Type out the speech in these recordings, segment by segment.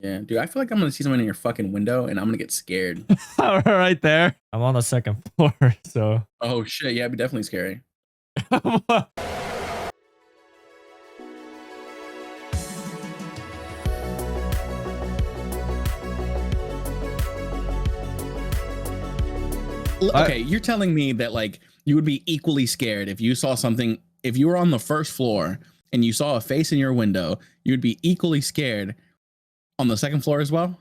Yeah, dude, I feel like I'm gonna see someone in your fucking window and I'm gonna get scared. Right there. I'm on the second floor, so. Oh shit, yeah, it'd be definitely scary. Okay, you're telling me that like you would be equally scared if you saw something, if you were on the first floor and you saw a face in your window, you would be equally scared on the second floor as well?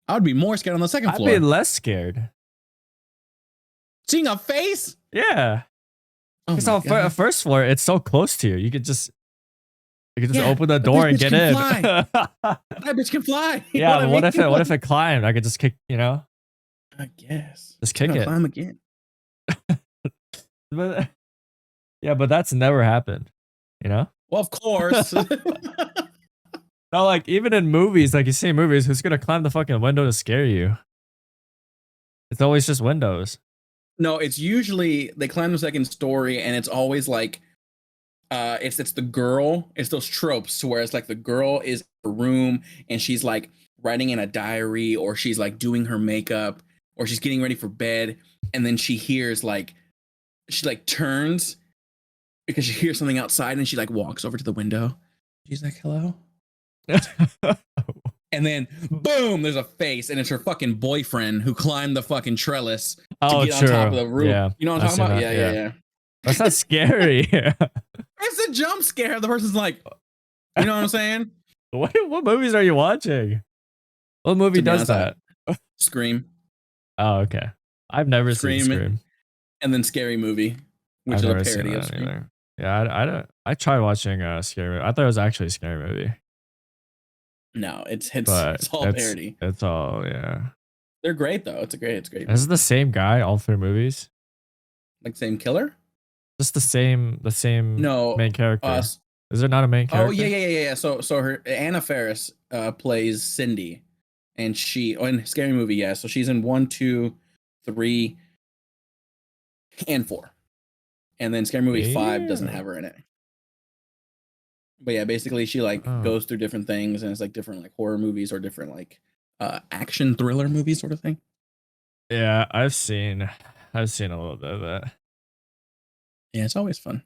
I would be more scared on the second I'd floor. be less scared. Seeing a face? Yeah. Oh Because my on God. first floor, it's so close to you. You could just Yeah, open the door and get in. That bitch can fly. You Yeah, know but I mean? what if it climbed? I could just kick, you know? I guess. Just kick it. Climb again. But yeah, but that's never happened, you know? Well, of course. No, like even in movies, like you see movies, who's gonna climb the fucking window to scare you? It's always just windows. No, it's usually they climb the second story and it's always like it's the girl, it's those tropes to where it's like the girl is in a room and she's like writing in a diary or she's like doing her makeup or she's getting ready for bed and then she hears like she like turns because she hears something outside and she like walks over to the window. She's like, "Hello?" And then boom, there's a face, and it's her fucking boyfriend who climbed the fucking trellis to get on top of the roof. Yeah, you know what I'm talking about? Yeah. That's not scary. It's a jump scare. The person's like, you know what I'm saying? What movies are you watching? What movie does that? Scream. Oh, okay. I've never seen Scream. And then Scary Movie, which is a parody of Scream. Either. Yeah, I tried watching Scary Movie. I thought it was actually a scary movie. No, it's all parody. It's all, yeah. They're great though. It's great. Is it the same guy all three movies? Like same killer? Just the same main character. Is there not a main character? Oh yeah. So her Anna Faris plays Cindy, and in Scary Movie, yeah. So she's in 1, 2, 3, and 4, and then Scary Movie 5 doesn't have her in it. But yeah, basically she like goes through different things, and it's like different like horror movies or different like action thriller movies sort of thing. Yeah, I've seen a little bit of that. Yeah, it's always fun.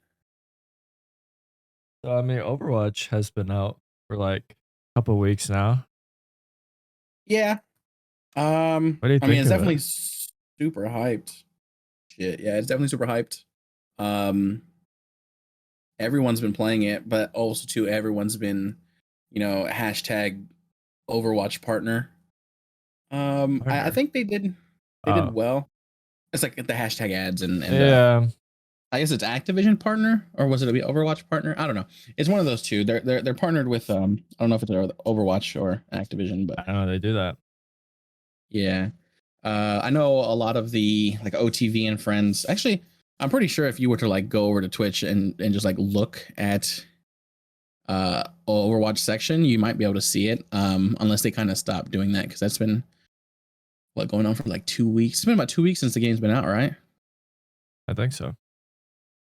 So I mean, Overwatch has been out for like a couple weeks now. Yeah. What do you think? I mean, it's definitely super hyped. Shit, yeah, it's definitely super hyped. Everyone's been playing it, but also too, everyone's been, hashtag Overwatch partner. I think they did well. It's like the hashtag ads and yeah. I guess it's Activision partner, or was it a Overwatch partner? I don't know. It's one of those two. They're partnered with I don't know if it's Overwatch or Activision, but I know they do that. Yeah. I know a lot of the like OTV and friends. Actually, I'm pretty sure if you were to like go over to Twitch and just like look at Overwatch section, you might be able to see it. Unless they kind of stopped doing that, because that's been going on for like 2 weeks. It's been about 2 weeks since the game's been out, right? I think so.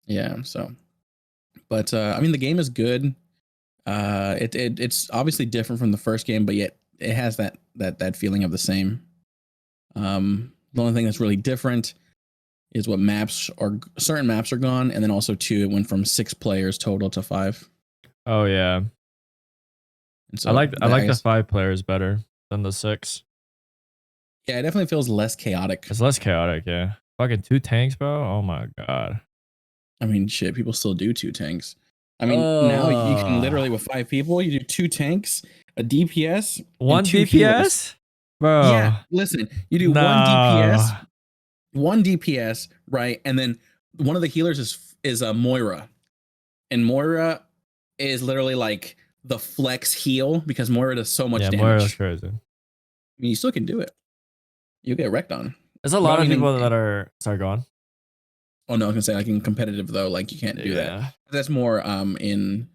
Yeah, so but I mean the game is good. It's obviously different from the first game, but yet it has that feeling of the same. The only thing that's really different is what certain maps are gone, and then also too, it went from 6 players total to 5. Oh yeah. And so I like the 5 players better than the 6. Yeah, it definitely feels less chaotic. It's less chaotic, yeah. Fucking 2 tanks, bro. Oh my god. I mean, shit, people still do 2 tanks. I mean, now you can literally with 5 people, you do 2 tanks, a DPS, 1 and 2 DPS, healers. bro. Yeah, listen, you do 1 DPS, right, and then one of the healers is Moira, and Moira is literally like the flex heal because Moira does so much damage. Moira's crazy. I mean, you still can do it. You'll get wrecked on. There's a lot of people that are sorry, go on. Oh no, I was gonna say like in competitive though, like you can't do that. That's more in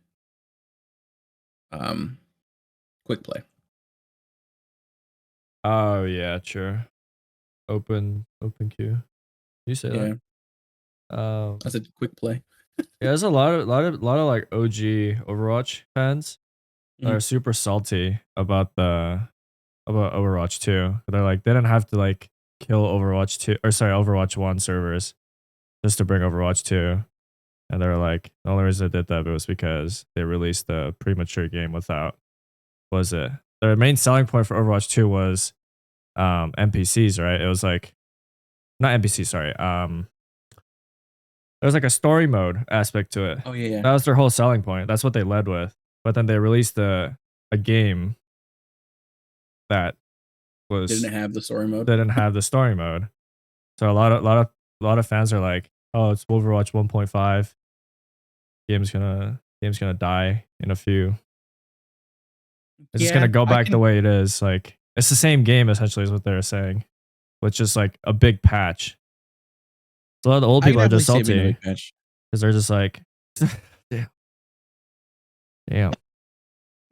quick play. Oh yeah, sure. Open queue. You say that? That's a quick play. Yeah, there's a lot of like OG Overwatch fans that are super salty about the about Overwatch 2. They're like they didn't have to like kill Overwatch 2 or sorry Overwatch 1 servers just to bring Overwatch 2. And they're like the only reason they did that was because they released the premature game without was it their main selling point for Overwatch 2 was NPCs, right? It was like not NPC, sorry. There was like a story mode aspect to it. Oh yeah. That was their whole selling point. That's what they led with. But then they released a game that Didn't have the story mode. didn't have the story mode. So a lot of fans are like, "Oh, it's Overwatch 1.5. Game's gonna die in a few. It's just gonna go back the way it is. Like it's the same game essentially is what they're saying, with just like a big patch. So a lot of the old people are just salty because they're just like, damn.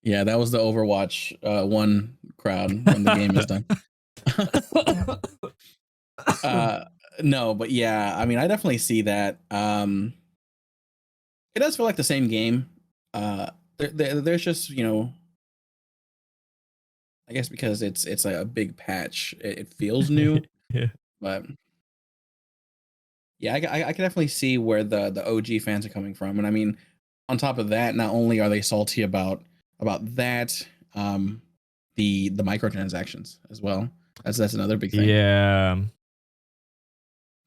Yeah, that was the Overwatch 1 crowd when the game is done. No, but yeah, I mean, I definitely see that. It does feel like the same game. There's just, you know, I guess because it's like a big patch, it feels new. Yeah. But yeah, I can definitely see where the OG fans are coming from, and I mean, on top of that, not only are they salty about that, the microtransactions as well. That's another big thing. Yeah.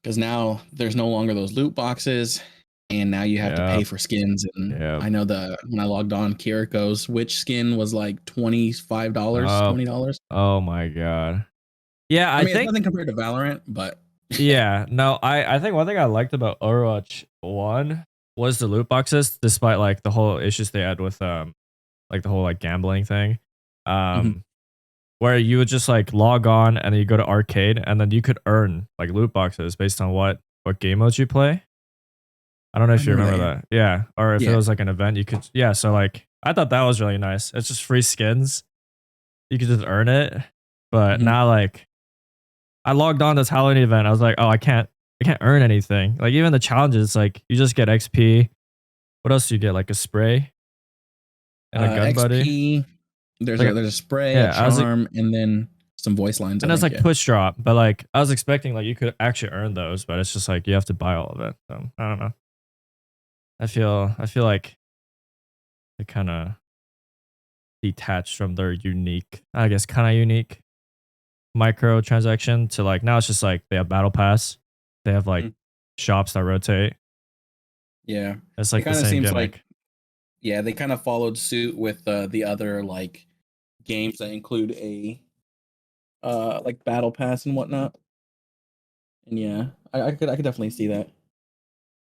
Because now there's no longer those loot boxes, and now you have to pay for skins. And I know when I logged on, Kiriko's which skin was like $25, $20. Oh my god. Yeah, I mean, it's nothing compared to Valorant, but yeah, no, I think one thing I liked about Overwatch 1 was the loot boxes, despite like the whole issues they had with like the whole like gambling thing. Where you would just like log on and then you go to arcade and then you could earn like loot boxes based on what game modes you play. I don't know if you remember that. Yeah. Or if it was like an event, you could so like I thought that was really nice. It's just free skins. You could just earn it. But now like I logged on this Halloween event. I was like, oh, I can't earn anything. Like even the challenges, like you just get XP. What else do you get? Like a spray and a gun XP, buddy. There's like a spray, a charm, and then some voice lines. And that's like push drop. But like I was expecting like you could actually earn those, but it's just like you have to buy all of it. So I don't know. I feel like they kind of detached from their unique, I guess, kind of unique microtransaction to like now it's just like they have battle pass, they have like shops that rotate. Yeah, it's like the same gimmick. Like, yeah, they kind of followed suit with the other like games that include a like battle pass and whatnot. And yeah, I could definitely see that.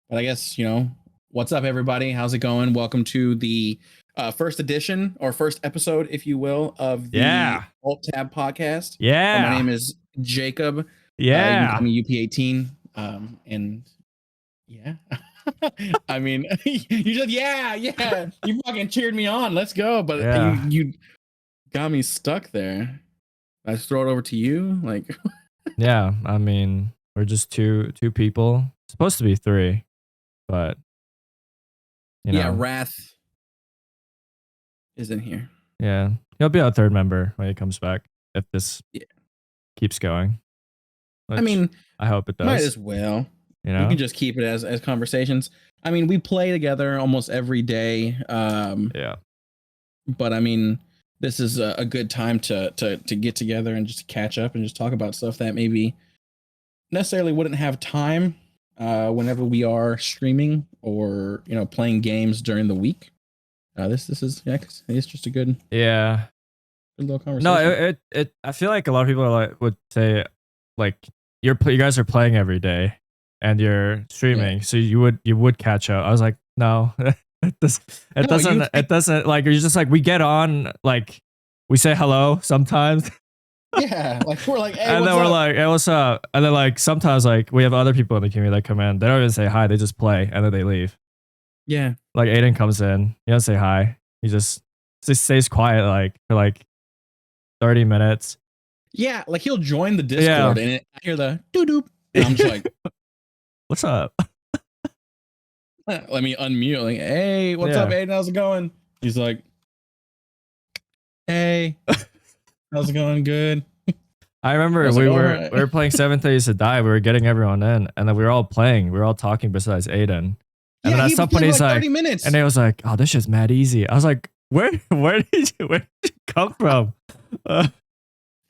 But I guess, you know, what's up, everybody? How's it going? Welcome to the first edition or first episode, if you will, of the Alt Tab podcast. My name is Jacob. You can call me EP01. And yeah, I mean, you just you fucking cheered me on. Let's go. But you got me stuck there. I just throw it over to you, like. Yeah, I mean, we're just two people. It's supposed to be three, but you know. Wrath is in here. Yeah, he'll be our third member when he comes back if this keeps going. I mean, I hope it does. Might as well. You know, we can just keep it as conversations. I mean, we play together almost every day. But I mean, this is a good time to get together and just catch up and just talk about stuff that maybe necessarily wouldn't have time whenever we are streaming or, you know, playing games during the week. This is it's just a good little conversation. No, it I feel like a lot of people are like would say like you guys are playing every day and you're streaming, so you would catch up. I was like, no. It doesn't like you're just like we get on, like we say hello sometimes. Yeah, like we're like, hey, and then we're like, hey, what's up? And then like sometimes like we have other people in the community that come in. They don't even say hi. They just play and then they leave. Yeah, like Aiden comes in. He doesn't say hi. He just stays quiet like for like 30 minutes. Yeah, like he'll join the Discord and I hear the doo doo, and I'm just like, what's up? Let me unmute. Like, hey, what's up, Aiden? How's it going? He's like, hey. How's it going? Good. I I remember was like, all right. we were playing Seven Days to Die. We were getting everyone in, and then we were all playing. We were all talking besides Aiden. And then Yeah, at he was some point playing for he's like 30 like, and minutes. he was like, "Oh, this shit's mad easy." I was like, where did you come from?" Uh,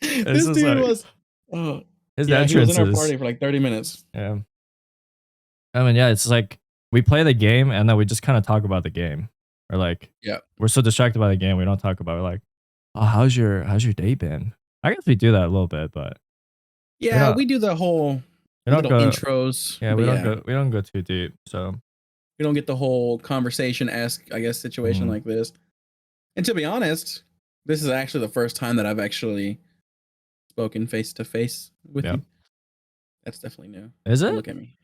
it's This just dude like was, oh, his yeah, he was in our entrances. party for like 30 minutes. Yeah. I mean, yeah, it's like we play the game and then we just kind of talk about the game, or like Yeah. we're so distracted by the game we don't talk about. We're like, "Oh, how's your day been?" I guess we do that a little bit, but we Yeah, don't we do the whole we don't little go. intros, Yeah, but yeah, we don't go too deep. So we don't get the whole conversation-esque, I guess, situation mhm. like this. And to be honest, this is actually the first time that I've actually spoken face to face with Yeah, you. That's definitely new. is Don't it? look at me.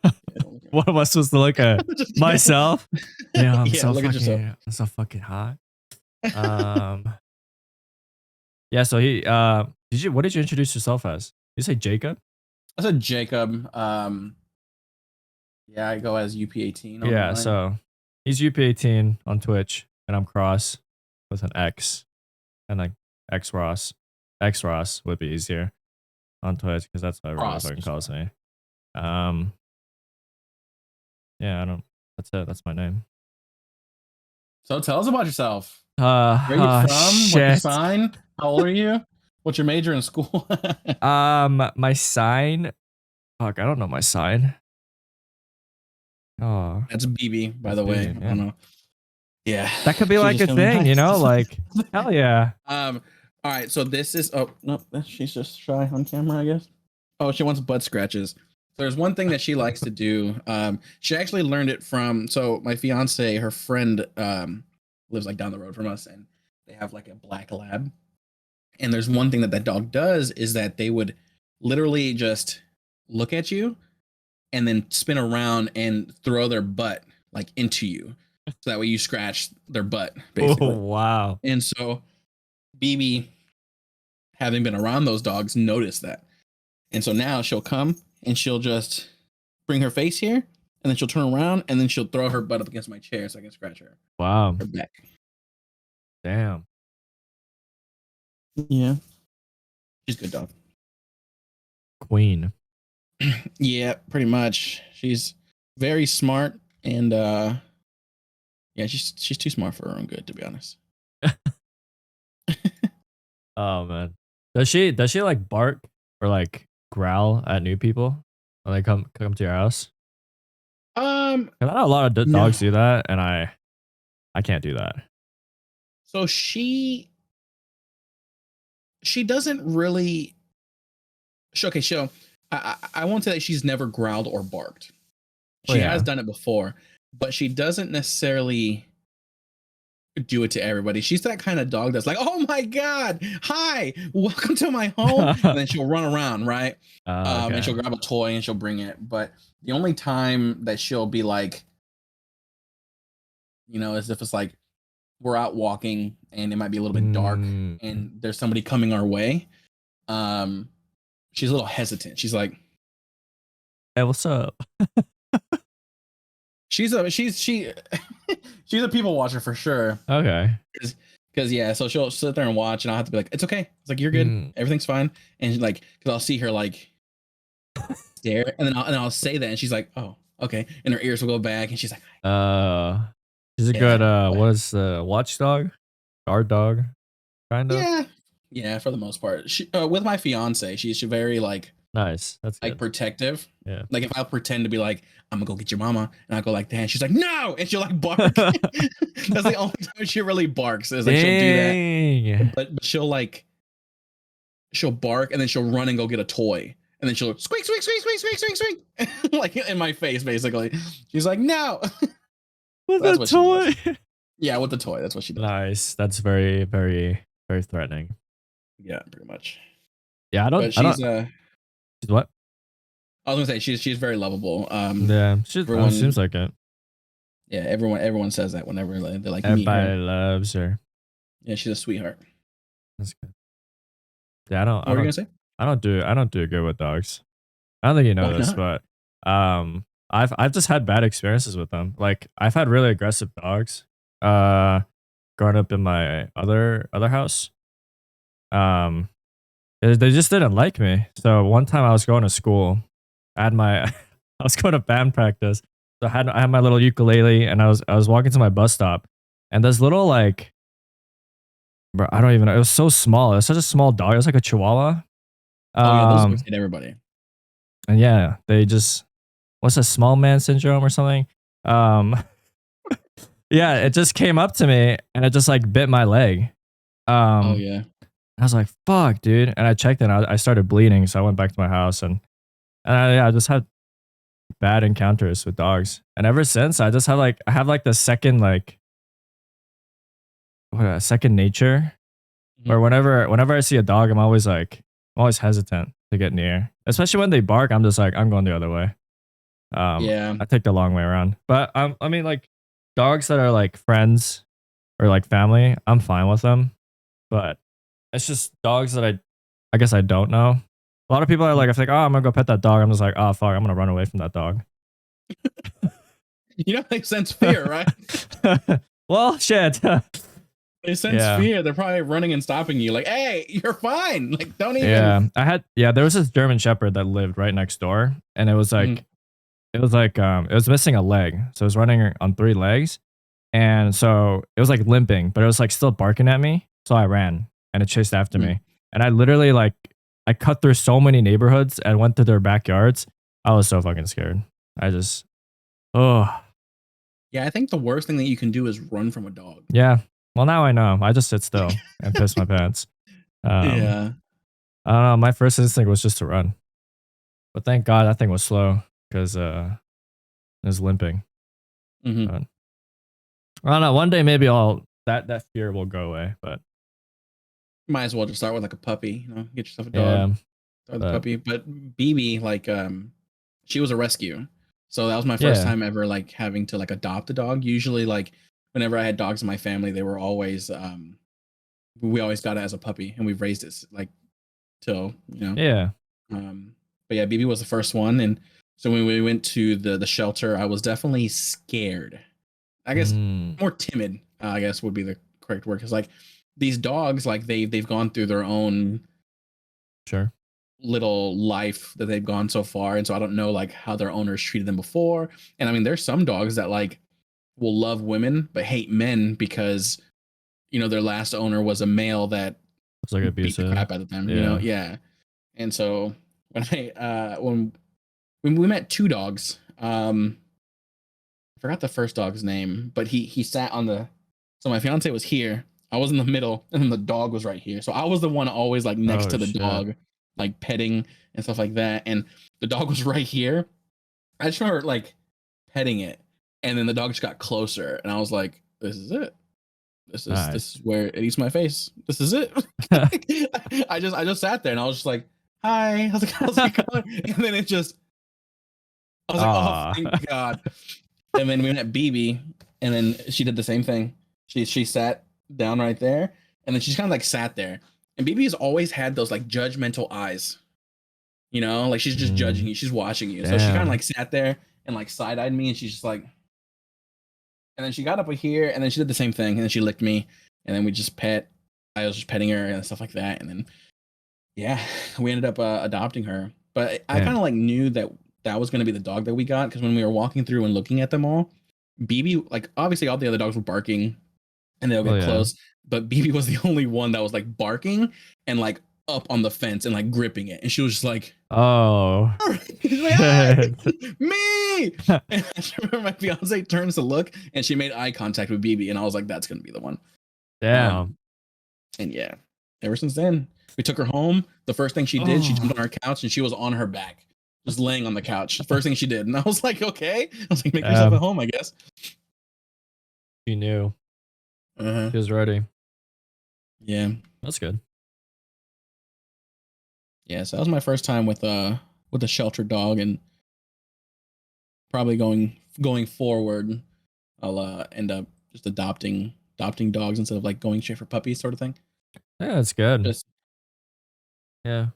Yeah, don't look at me. What am I supposed to look at? Just kidding. Myself? Yeah, Yeah, look at yourself. I'm so fucking hot. Um, yeah. So what did you introduce yourself as? Did you say Jacob? I said Jacob. Yeah, I go as UP18 Yeah. online. So he's UP18 on Twitch, and I'm Cross with an X, and like X Ross. X Ross would be easier on Twitch because that's what everybody Cross. fucking calls me. Um, yeah, I don't. That's it. That's my name. So tell us about yourself. Where are you from? What's your Shit. sign? How old are you? What's your major in school? My sign. Fuck, I don't know my sign. Oh, That's BB, by that's the way. baby. I Yeah, don't know. Yeah, that could be she like just a told me thing, you nice. know? Like, hell yeah. All right. So this is. Oh no, she's just shy on camera, I guess. Oh, she wants butt scratches. So there's one thing that she likes to do. She actually learned it from. So my fiance, her friend, lives like down the road from us, and they have like a black lab. And there's one thing that that dog does is that they would literally just look at you and then spin around and throw their butt like into you. So that way you scratch their butt, Oh basically. wow. And so BB, having been around those dogs, noticed that. And so now she'll come and she'll just bring her face here and then she'll turn around and then she'll throw her butt up against my chair so I can scratch Wow. her back. Damn. Yeah. She's a good dog. Queen. Yeah, pretty much. She's very smart and yeah, she's too smart for her own good, to be honest. Oh man. Does she like bark or like growl at new people when they come to your house? Um, 'Cause I know a lot of no. dogs do that, and I can't do that. So she doesn't really. Okay, so I won't say that she's never growled or barked. Oh She has yeah. done it before, but she doesn't necessarily do it to everybody. She's that kind of dog that's like, "Oh my god, hi, welcome to my home," and then she'll run around, right? And Okay. she'll grab a toy and she'll bring it. But the only time that she'll be like, is if it's like we're out walking and it might be a little bit dark Mm. and there's somebody coming our way. Um, she's a little hesitant. She's like, Hey, what's up? she's a she's a people watcher for sure. Okay. Because yeah, so she'll sit there and watch, and I'll have to be like, "It's okay." It's like, "You're good. Mm. Everything's fine." And like, because I'll see her like stare, and then I'll say that, and she's like, "Oh, okay." And her ears will go back, and she's like, She's a good "Yeah, but what is the watchdog? Guard dog, kind of. yeah, yeah." For the most part, she with my fiance, she's very Nice. That's like good. protective. Yeah. Like if I'll pretend to be like, "I'm gonna go get your mama," and I'll go like that, and she's like, "No," and she'll like bark. That's the only time she really barks. Is like she'll do that, Dang. but she'll bark and then she'll run and go get a toy. And then she'll squeak, squeak, squeak, squeak, squeak, squeak, squeak, like in my face, basically. She's like, "No." With That's a what she does. toy. Yeah, with the toy. That's what she does. Nice. That's very, very, very threatening. Yeah, pretty much. Yeah, But I don't what? I was gonna say she's very lovable. Yeah, seems Everyone, like it. yeah, everyone says that whenever they like meet her. Everybody loves her. Yeah, she's a sweetheart. That's good. Yeah, What were you gonna say? I don't do good with dogs. I don't think you Why know this, not? but I've just had bad experiences with them. Like I've had really aggressive dogs growing up in my other house. Um, they just didn't like me. So one time I was going to school, I had my I was going to band practice. So I had my little ukulele and I was walking to my bus stop and this little like bro, I don't even know. It was so small. It was such a small dog. It was like a chihuahua. Oh yeah, those dogs Um hit everybody. and yeah, they just what's a small man syndrome or something? Um yeah, it just came up to me and it just like bit my leg. Oh Um yeah. I was like, "Fuck, dude!" And I checked and I started bleeding, so I went back to my house yeah, I just had bad encounters with dogs, and ever since I just have like the second like second nature, Mhm. where whenever I see a dog, I'm always hesitant to get near, especially when they bark. I'm just like I'm going the other way. Yeah. I take the long way around, but I mean like dogs that are like friends or like family, I'm fine with them, but it's just dogs that I guess I don't know. A lot of people are Mhm. like, if like, oh, I'm gonna go pet that dog. I'm just like, oh fuck, I'm gonna run away from that dog. You know, they sense fear, right? Well, shit. They sense Yeah, fear. They're probably running and stopping you, like, "Hey, you're fine. Like, don't even." yeah. There was this German Shepherd that lived right next door, and Mhm. it was missing a leg, so it was running on three legs, and so it was like limping, but it was like still barking at me. So I ran, and it chased after Mhm. me, and I literally like I cut through so many neighborhoods and went to their backyards. I was so fucking scared. I just oh Yeah, I think the worst thing that you can do is run from a dog. yeah. Well, now I know. I just sit still and piss my pants. Um, Yeah. I don't know. My first instinct was just to run, but thank God that thing was slow because it was limping. Mhm. But I don't know. One day maybe I'll that fear will go away. But Might as well just start with like a puppy, get yourself a dog. yeah, Start with a but puppy. But BB, like, she was a rescue. So that was my first yeah, time ever like having to like adopt a dog. Usually, like whenever I had dogs in my family, they were always we always got it as a puppy and we've raised it like till, yeah. but yeah, BB was the first one. And so when we went to the shelter, I was definitely scared. I guess Mm, more timid, I guess would be the correct word. Cause like these dogs, like they've gone through their own sure. little life that they've gone so far. And so I don't know like how their owners treated them before. And I mean, there's some dogs that like will love women but hate men because their last owner was a male that It's like beat the abusive. crap out of them. Yeah. Yeah. And so when we met two dogs, I forgot the first dog's name, but he sat on the. So my fiance was here. I was in the middle, and then the dog was right here. So I was the one always like next Oh to the shit. dog, like petting and stuff like that. And the dog was right here. I just remember like petting it, and then the dog just got closer, and I was like, "This is it. This is Nice. where it eats my face. This is it." I just sat there, and I was just like, "Hi, how's it going?" And then I was like, "Oh, Ah. thank God." And then we met BB, and then she did the same thing. She sat down right there, and then she just kind of like sat there. And BB has always had those like judgmental eyes, like she's just judging Mm, you, she's watching you. So she kind of damn. like sat there and like side eyed me, and she's just like, and then she got up here, and then she did the same thing, and then she licked me, and then we just pet. I was just petting her and stuff like that, and then yeah, we ended up adopting her. But I kind Damn. of like knew that that was going to be the dog that we got because when we were walking through and looking at them all, BB, like obviously all the other dogs were barking and they'll Oh get yeah. close, but BB was the only one that was like barking and like up on the fence and like gripping it, and she was just like, Oh she's like, "Hey, shit. me!" And I just remember my fiance turns to look and she made eye contact with BB, and I was like, "That's gonna be the one." Damn. Um, and yeah, ever since then, we took her home. The first thing she did, she jumped Oh on our couch and she was on her back, just laying on the couch. The first thing she did. And I was like, okay. I was like, make yourself at home, I guess. she knew. Uh-huh. She was ready. Yeah. That's good. Yeah. So that was my first time with a shelter dog, and probably going forward, I'll end up just adopting dogs instead of like going straight for puppies sort of thing. Yeah, that's good. Just Yeah.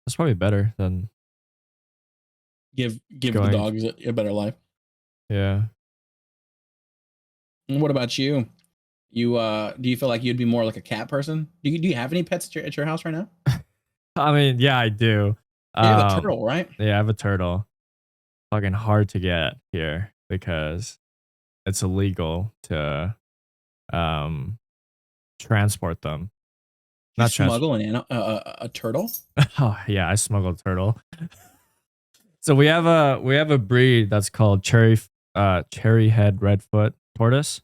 That's probably better than give the going. dogs a better life. Yeah. And what about you? Do you feel like you'd be more like a cat person? Do you have any pets at your house right now? I mean, yeah, I do. You have a turtle, right? Yeah, I have a turtle. Fucking hard to get here because it's illegal to um transport them. You Not trans. smuggle a turtle? Oh yeah, I smuggled turtle. So we have a breed that's called cherry head redfoot tortoise.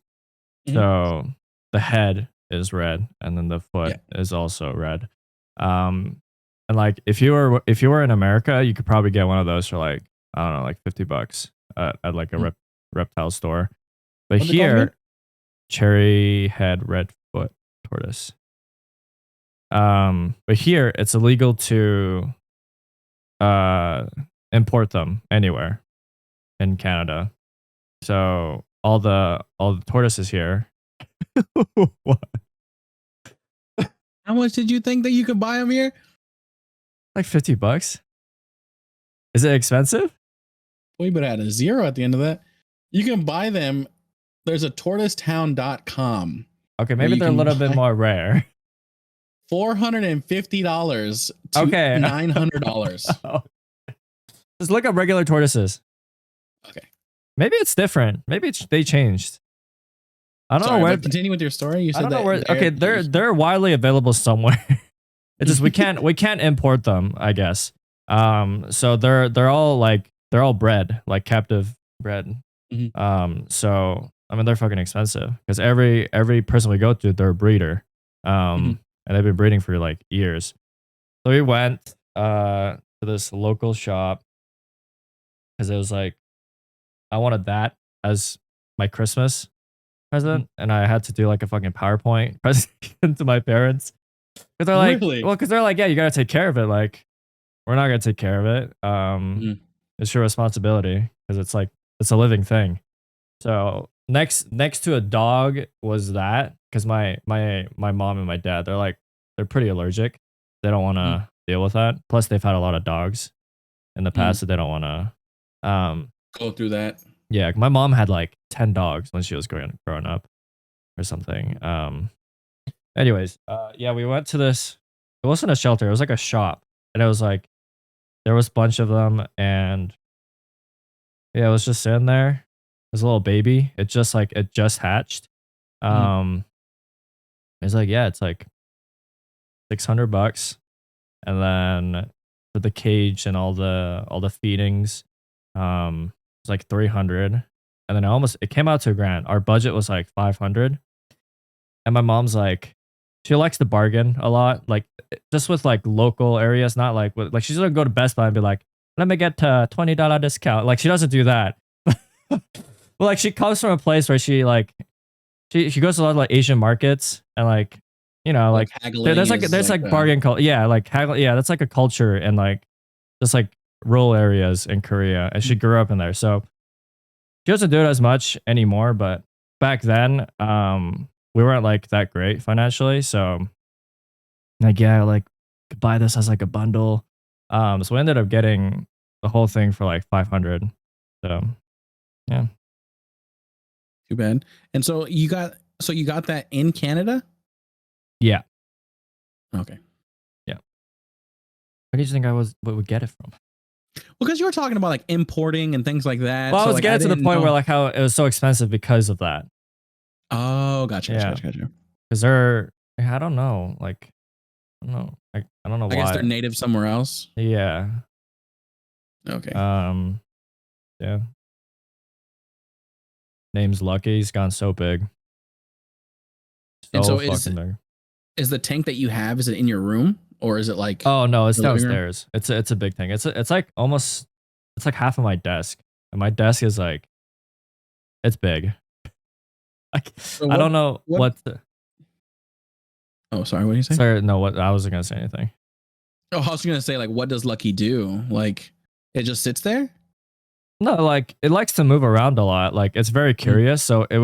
Mhm. So the head is red and then the foot Yeah. is also red. Um and like if you were in America, you could probably get one of those for like I don't know, like $50 at like a Mm. reptile store. But What they called again? here, cherry head redfoot tortoise. But here it's illegal to uh import them anywhere in Canada. So all the tortoises here. What? How much did you think that you could buy them here? Like $50? Is it expensive? Well, you better add a zero at the end of that. You can buy them. There's a tortoisetown.com Okay, where maybe you they're a can little bit buy more rare. $450 to Okay. $900. Just look up regular tortoises. Okay. Maybe it's different. Maybe they changed. I don't Sorry, know where. but continue with your story. You I said don't know that where. Okay, they're widely available somewhere. It's just we can't import them, I guess. So they're all bred, like captive bred. Mhm. So I mean they're fucking expensive because every person we go to, they're a breeder. Mhm. And they've been breeding for like years. So we went to this local shop because it was like I wanted that as my Christmas present, and I had to do like a fucking PowerPoint presentation to my parents. Because they're like, Really? well, because they're like, yeah, you gotta take care of it. Like, we're not gonna take care of it. Mhm. It's your responsibility because it's like it's a living thing. So next to a dog was that because my mom and my dad they're pretty allergic. They don't want Mhm. to deal with that. Plus, they've had a lot of dogs in the Mhm. past, so they don't want to. Go through that. Yeah, my mom had like 10 dogs when she was growing up or something. Anyways, yeah, we went to this. It wasn't a shelter. It was like a shop, and it was like there was a bunch of them, and yeah, it was just sitting there. It was a little baby. It just hatched. Mhm. Um, it's like yeah, it's like $600, and then for the cage and all the feedings, it's like 300, and then it came out to $1,000. Our budget was like 500, and my mom's like, she likes to bargain a lot, like just with like local areas, not like like she's gonna go to Best Buy and be like, let me get a $20 discount. Like she doesn't do that. But like she comes from a place where she goes to a lot of like Asian markets and like Like like haggling is there's like like bargain culture. Yeah, like haggle. Yeah, that's like a culture in like just like rural areas in Korea, and she grew up in there, so she doesn't do it as much anymore. But back then, we weren't like that great financially, so like yeah, like could buy this as like a bundle. So we ended up getting the whole thing for like 500. So yeah. too bad. And so you got that in Canada? Yeah. Okay. Yeah. Where did you think I would get it from? Because you were talking about like importing and things like that. Well, I So was like I getting to the didn't point where know. like how it was so expensive because of that. Oh, gotcha, gotcha, Yeah. gotcha, gotcha. Because I don't know. Like, I don't know. I don't know I guess they're why. native somewhere else. Yeah. Okay. Yeah. Name's Lucky. He's gone so big. And So so is fucking big. is the tank that you have, is it in your room or is it like Oh no, it's your living room? downstairs. It's a big thing. It's like almost it's like half of my desk. And my desk is like it's big. Like So I what don't know what to, Oh, sorry, what do you say? sorry, no, what I wasn't gonna say anything. Oh, I was gonna say, like, what does Lucky do? Like, it just sits there? No, like it likes to move around a lot. Like it's very Mhm. curious. So it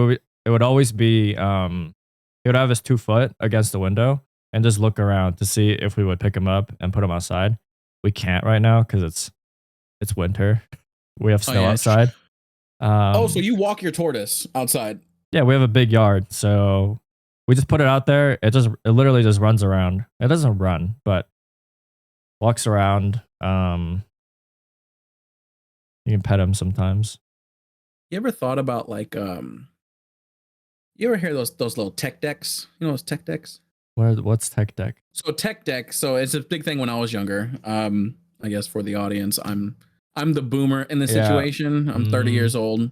would always be it would have his 2 foot against the window and just look around to see if we would pick him up and put him outside. We can't right now because it's winter. We have Oh snow yeah. outside. Oh, so Um you walk your tortoise outside. yeah, we have a big yard. So We just put it out there. It literally just runs around. It doesn't run, but walks around. You can pet him sometimes. You ever thought about like you ever hear those little tech decks? You know those tech decks? What's tech deck? So tech deck, so it's a big thing when I was younger. I guess for the audience, I'm the boomer in this situation. I'm 30 years old.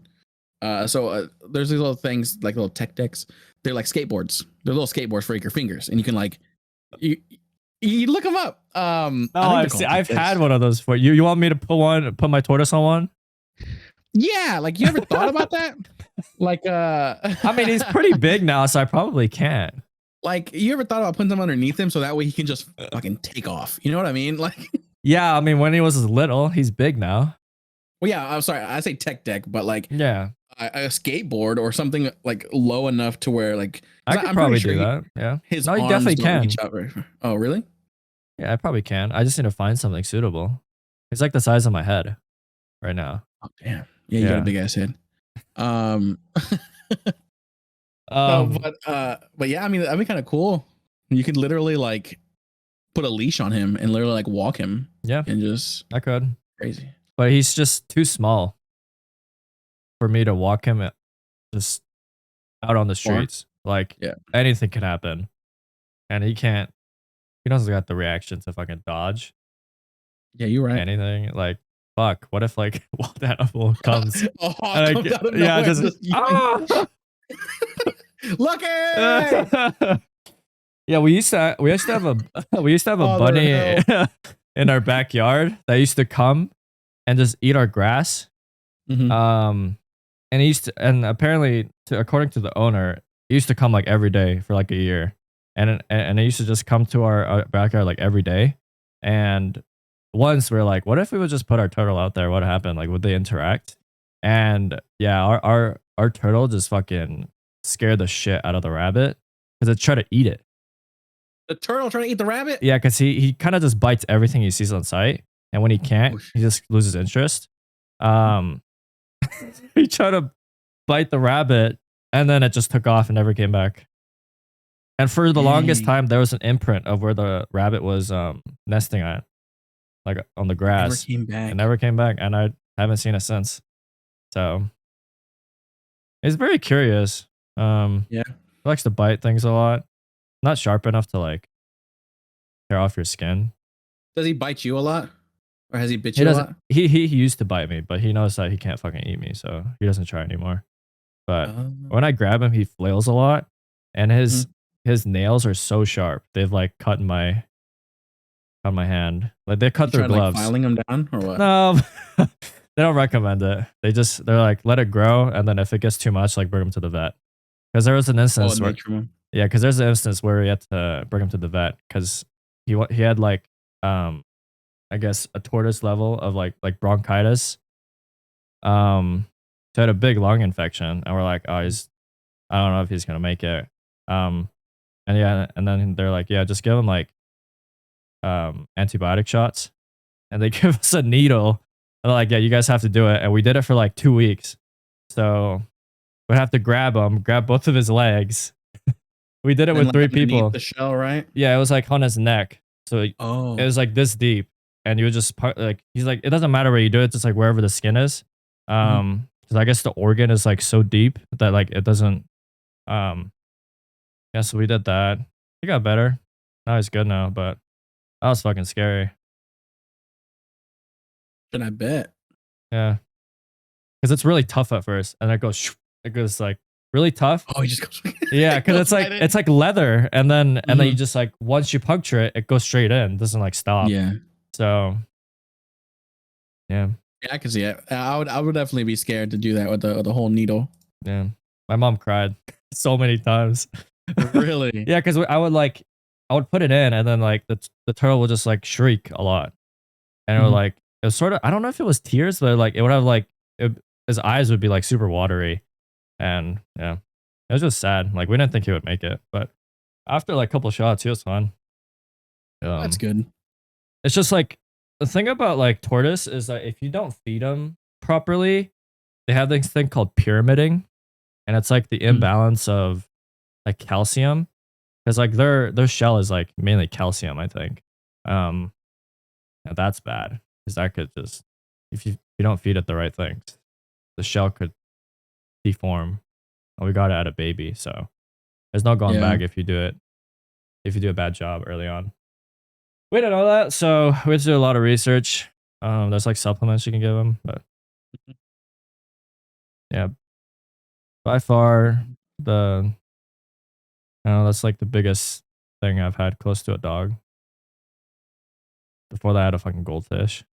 So there's these little things like little tech decks. They're like skateboards. They're little skateboards for your fingers, and you can like you look them up. No, I've had one of those for you. You want me to put my tortoise on one? Yeah, like you ever thought about that? Like I mean, he's pretty big now, so I probably can't. Like, you ever thought about putting them underneath him so that way he can just fucking take off? You know what I mean? Like, yeah, I mean, when he was little, he's big now. Well, yeah, I'm sorry, I say tech deck, but like, yeah, a skateboard or something like low enough to where like I could probably do that. Yeah, his no, you arms definitely don't can. reach out very far. Oh, really? Yeah, I probably can. I just need to find something suitable. It's like the size of my head right now. Oh, damn. Yeah, you got a big ass head. No, but yeah, I mean, that'd be kind of cool. You could literally like put a leash on him and literally like walk him. Yeah, and just I could. Crazy, but he's just too small for me to walk him just out on the streets. Like, anything could happen, and he can't. He doesn't got the reaction to fucking dodge. Yeah, you're right. Anything like. Fuck, what if like wild animal comes? A hawk comes out of nowhere, just Lucky! Yeah, we used to have a bunny in our backyard that used to come and just eat our grass. And apparently according to the owner, he used to come like every day for like a year. And it used to just come to our backyard like every day. And once we were like, what if we would just put our turtle out there? What happened? Like, would they interact? And yeah, our turtle just fucking scared the shit out of the rabbit because it tried to eat it. The turtle trying to eat the rabbit? Yeah, because he kind of just bites everything he sees on sight, and when he can't, he just loses interest. He tried to bite the rabbit, and then it just took off and never came back. And for the longest time, there was an imprint of where the rabbit was nesting at. Like on the grass. It never came back, and I haven't seen it since. So it's very curious. Yeah, he likes to bite things a lot. Not sharp enough to like tear off your skin. Does he bite you a lot, or has he bit you a lot? He used to bite me, but he knows that he can't fucking eat me, so he doesn't try anymore. But when I grab him, he flails a lot, and his nails are so sharp. They've like cut my hand. Like they cut their gloves. Like, filing them down or what? No, they don't recommend it. They're like, let it grow, and then if it gets too much, like bring him to the vet. Because there was an instance because there's an instance where we had to bring him to the vet because he had like I guess a tortoise level of like bronchitis. So he had a big lung infection, and we're like, oh, I don't know if he's gonna make it. And then they're like, yeah, just give him like antibiotic shots, and they give us a needle. And they're like, yeah, you guys have to do it. And we did it for like 2 weeks. So we'd have to grab both of his legs. We did it with 3 people. The shell, right? Yeah, it was like on his neck. So it was like this deep, and you would just like, he's like, it doesn't matter where you do it, it's just like wherever the skin is. Because I guess the organ is like so deep that like it doesn't. Yeah, so we did that. He got better. Now he's good now, but that was fucking scary. And I bet. Yeah. Because it's really tough at first, and it goes like really tough. Oh, he just goes. Yeah, because it's like leather, and then you just like once you puncture it, it goes straight in. It doesn't like stop. Yeah. So. Yeah. Yeah, I can see it. I would definitely be scared to do that with the whole needle. Yeah. My mom cried so many times. Really? Yeah, because I would put it in, and then like the turtle would just like shriek a lot, and it would like, it was sort of, I don't know if it was tears, but like it would have like his eyes would be like super watery, and yeah, it was just sad. Like we didn't think he would make it, but after like a couple shots, he was fine. That's good. It's just like the thing about like tortoise is that if you don't feed them properly, they have this thing called pyramiding, and it's like the imbalance of like calcium, because like their shell is like mainly calcium, I think. Um, and that's bad because that could just if you don't feed it the right things, the shell could deform. And we got to add a baby, so there's no going Yeah. back if you do a bad job early on. We don't know that, so we have to do a lot of research. There's like supplements you can give them, but yeah, by far the I don't know, that's like the biggest thing I've had close to a dog. Before that, I had a fucking goldfish.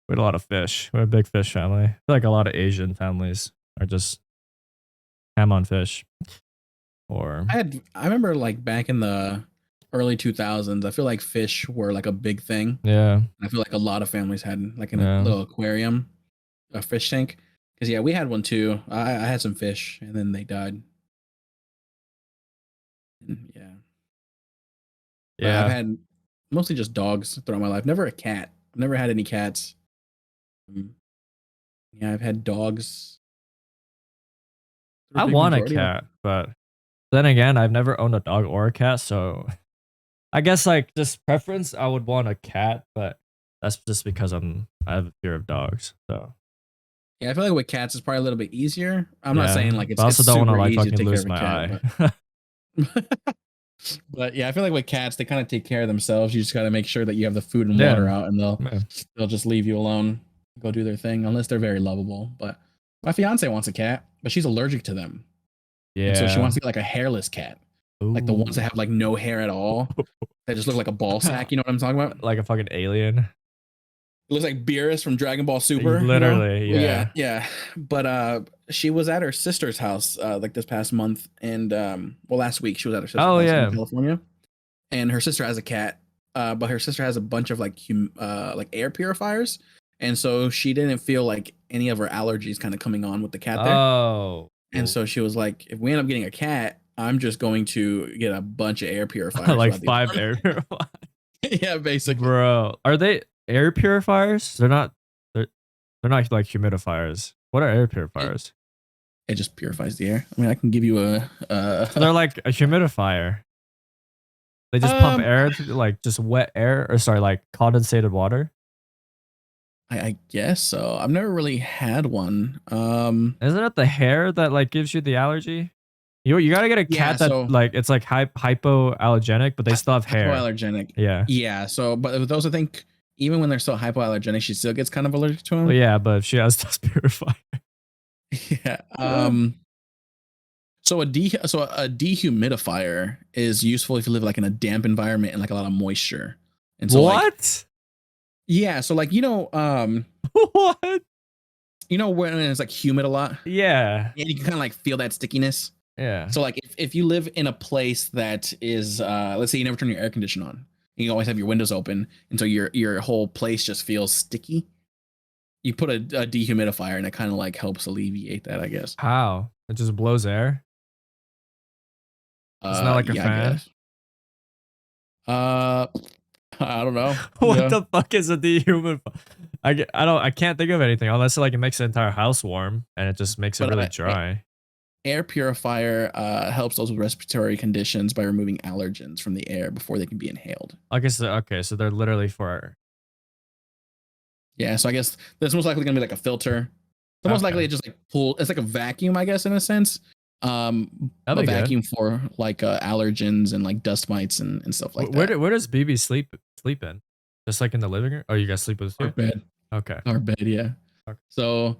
We had a lot of fish. We're a big fish family. I feel like a lot of Asian families are just ham on fish. Or I remember like back in the early 2000s, I feel like fish were like a big thing. yeah, I feel like a lot of families had like in a yeah, little aquarium, a fish tank. Because yeah, we had one too. I had some fish and then they died. Yeah, but I've yeah. had mostly just dogs throughout my life. Never a cat. I've never had any cats. Mm, Yeah, I've had dogs for a I big want a majority of cat, but then again, I've never owned a dog or a cat, so I guess like just preference, I would want a cat, but that's just because I have a fear of dogs. So Yeah, I feel like with cats it's probably a little bit easier. I'm not yeah, saying like but I it's also don't want to super like easy to fucking take care lose of a my cat, eye. but but yeah, I feel like with cats they kind of take care of themselves. You just got to make sure that you have the food and water Yeah, out, and yeah, they'll just leave you alone, go do their thing, unless they're very lovable. But my fiance wants a cat, but she's allergic to them, and so she yeah. wants to get like a hairless cat, like the ones that Ooh, have like no hair at all, that just look like a ball sack. You know what I'm talking about? like a fucking alien. It looks like Beerus from Dragon Ball Super, you know? Literally, Well, yeah, yeah. yeah. But she was at her sister's house like this past month, and well, last week she was at her sister's Oh house in yeah. California, and her sister has a cat, but her sister has a bunch of like air purifiers, and so she didn't feel like any of her allergies kind of coming on with the cat there, Oh, and so she was like, if we end up getting a cat, I'm just going to get a bunch of air purifiers like throughout the five apartment. air purifiers. Yeah, basically. Bro, are they air purifiers? They're, they're not like humidifiers. What are air It, purifiers? it just purifies the air. I mean, I can give you a So they're like a humidifier. They just pump um air through, like just wet air, or sorry, like condensated water. I guess so. I've never really had one. Isn't it the hair that like gives you the allergy? You gotta get a Yeah, cat that so like it's like hypoallergenic, but they still have hair. hypoallergenic. Yeah. Yeah, so but with those I think even when they're so hypoallergenic, she still gets kind of allergic to Well, them. yeah, but if she has dust purifier. Yeah. So a dehumidifier is useful if you live like in a damp environment and like a lot of moisture. And so like What? yeah, so like What? you know when it's like humid a lot Yeah. and you can kind of like feel that stickiness. Yeah. So like if you live in a place that is let's say you never turn your air conditioner on, and you always have your windows open, and so your whole place just feels sticky. You put a dehumidifier and it kind of like helps alleviate that, I guess. How? It just blows air? It's not like a Yeah, I fan? guess. Uh I don't know. What Yeah. the fuck is a dehumidifier? I can't think of anything unless like it makes the entire house warm and it just makes it But really dry. air purifier helps those with respiratory conditions by removing allergens from the air before they can be inhaled. I guess okay, so they're literally for Yeah, so I guess that's most likely gonna be like a filter. So most likely okay. it just like pull. It's like a vacuum, I guess, in a sense. A That'd be good. vacuum for like allergens and like dust mites and stuff like that. Where does BB sleep in? Just like in the living room? Oh, you guys sleep with us Our too? bed, Okay. our bed, yeah. Okay. So,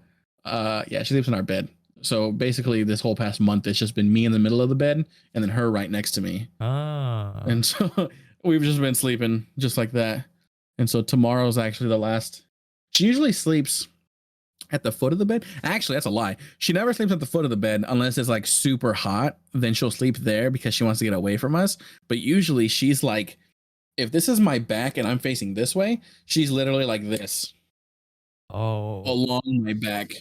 yeah, she sleeps in our bed. So basically, this whole past month, it's just been me in the middle of the bed and then her right next to me, Ah. and so we've just been sleeping just like that. And so tomorrow's actually the last. She usually sleeps at the foot of the bed. Actually, that's a lie. She never sleeps at the foot of the bed unless it's like super hot. Then she'll sleep there because she wants to get away from us. But usually she's like, if this is my back and I'm facing this way, she's literally like this Oh. along my back.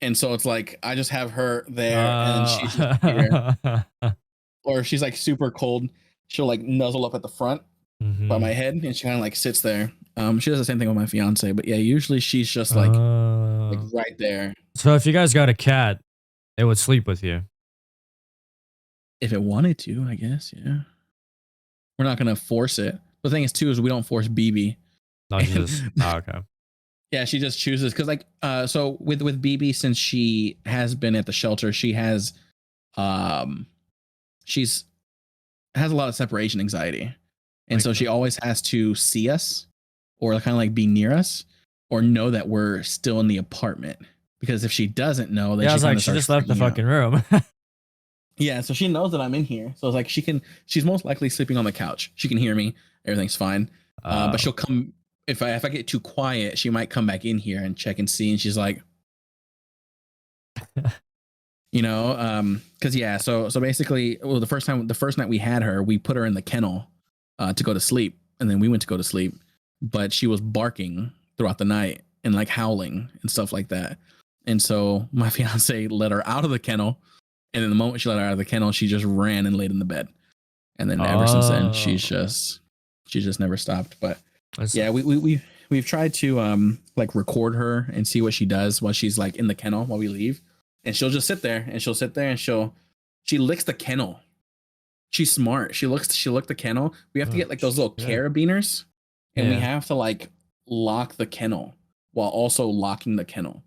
And so it's like I just have her there and she's just here. Uh, Or if she's like super cold, she'll like nuzzle up at the front by my mhm. head and she kind of like sits there. She does the same thing with my fiance, but yeah, usually she's just like Uh, right there. so if you guys got a cat, it would sleep with you. If it wanted to, I guess, yeah. We're not gonna force it. The thing is, too, is we don't force BB. No, she just. Oh, okay. Yeah, she just chooses because, like, so with BB, since she has been at the shelter, she has, she's has a lot of separation anxiety, and so she always has to see us, or kind of like be near us, or know that we're still in the apartment. Because if she doesn't know, then Yeah, I she was kind like, of she starts just left the freaking out. fucking room. Yeah, so she knows that I'm in here. So it's like she's most likely sleeping on the couch. She can hear me. Everything's fine. But she'll come if I get too quiet, she might come back in here and check and see. And she's like, because yeah. So basically, well, the first night we had her, we put her in the kennel to go to sleep, and then we went to go to sleep. But she was barking throughout the night and like howling and stuff like that. And so my fiance let her out of the kennel. And then the moment she let her out of the kennel, she just ran and laid in the bed. And then ever since then, she's just never stopped. But yeah, we've tried to like record her and see what she does while she's like in the kennel while we leave. And she'll just sit there and she licks the kennel. She's smart. She licked the kennel. We have to get like those little carabiners, and we have to like lock the kennel while also locking the kennel.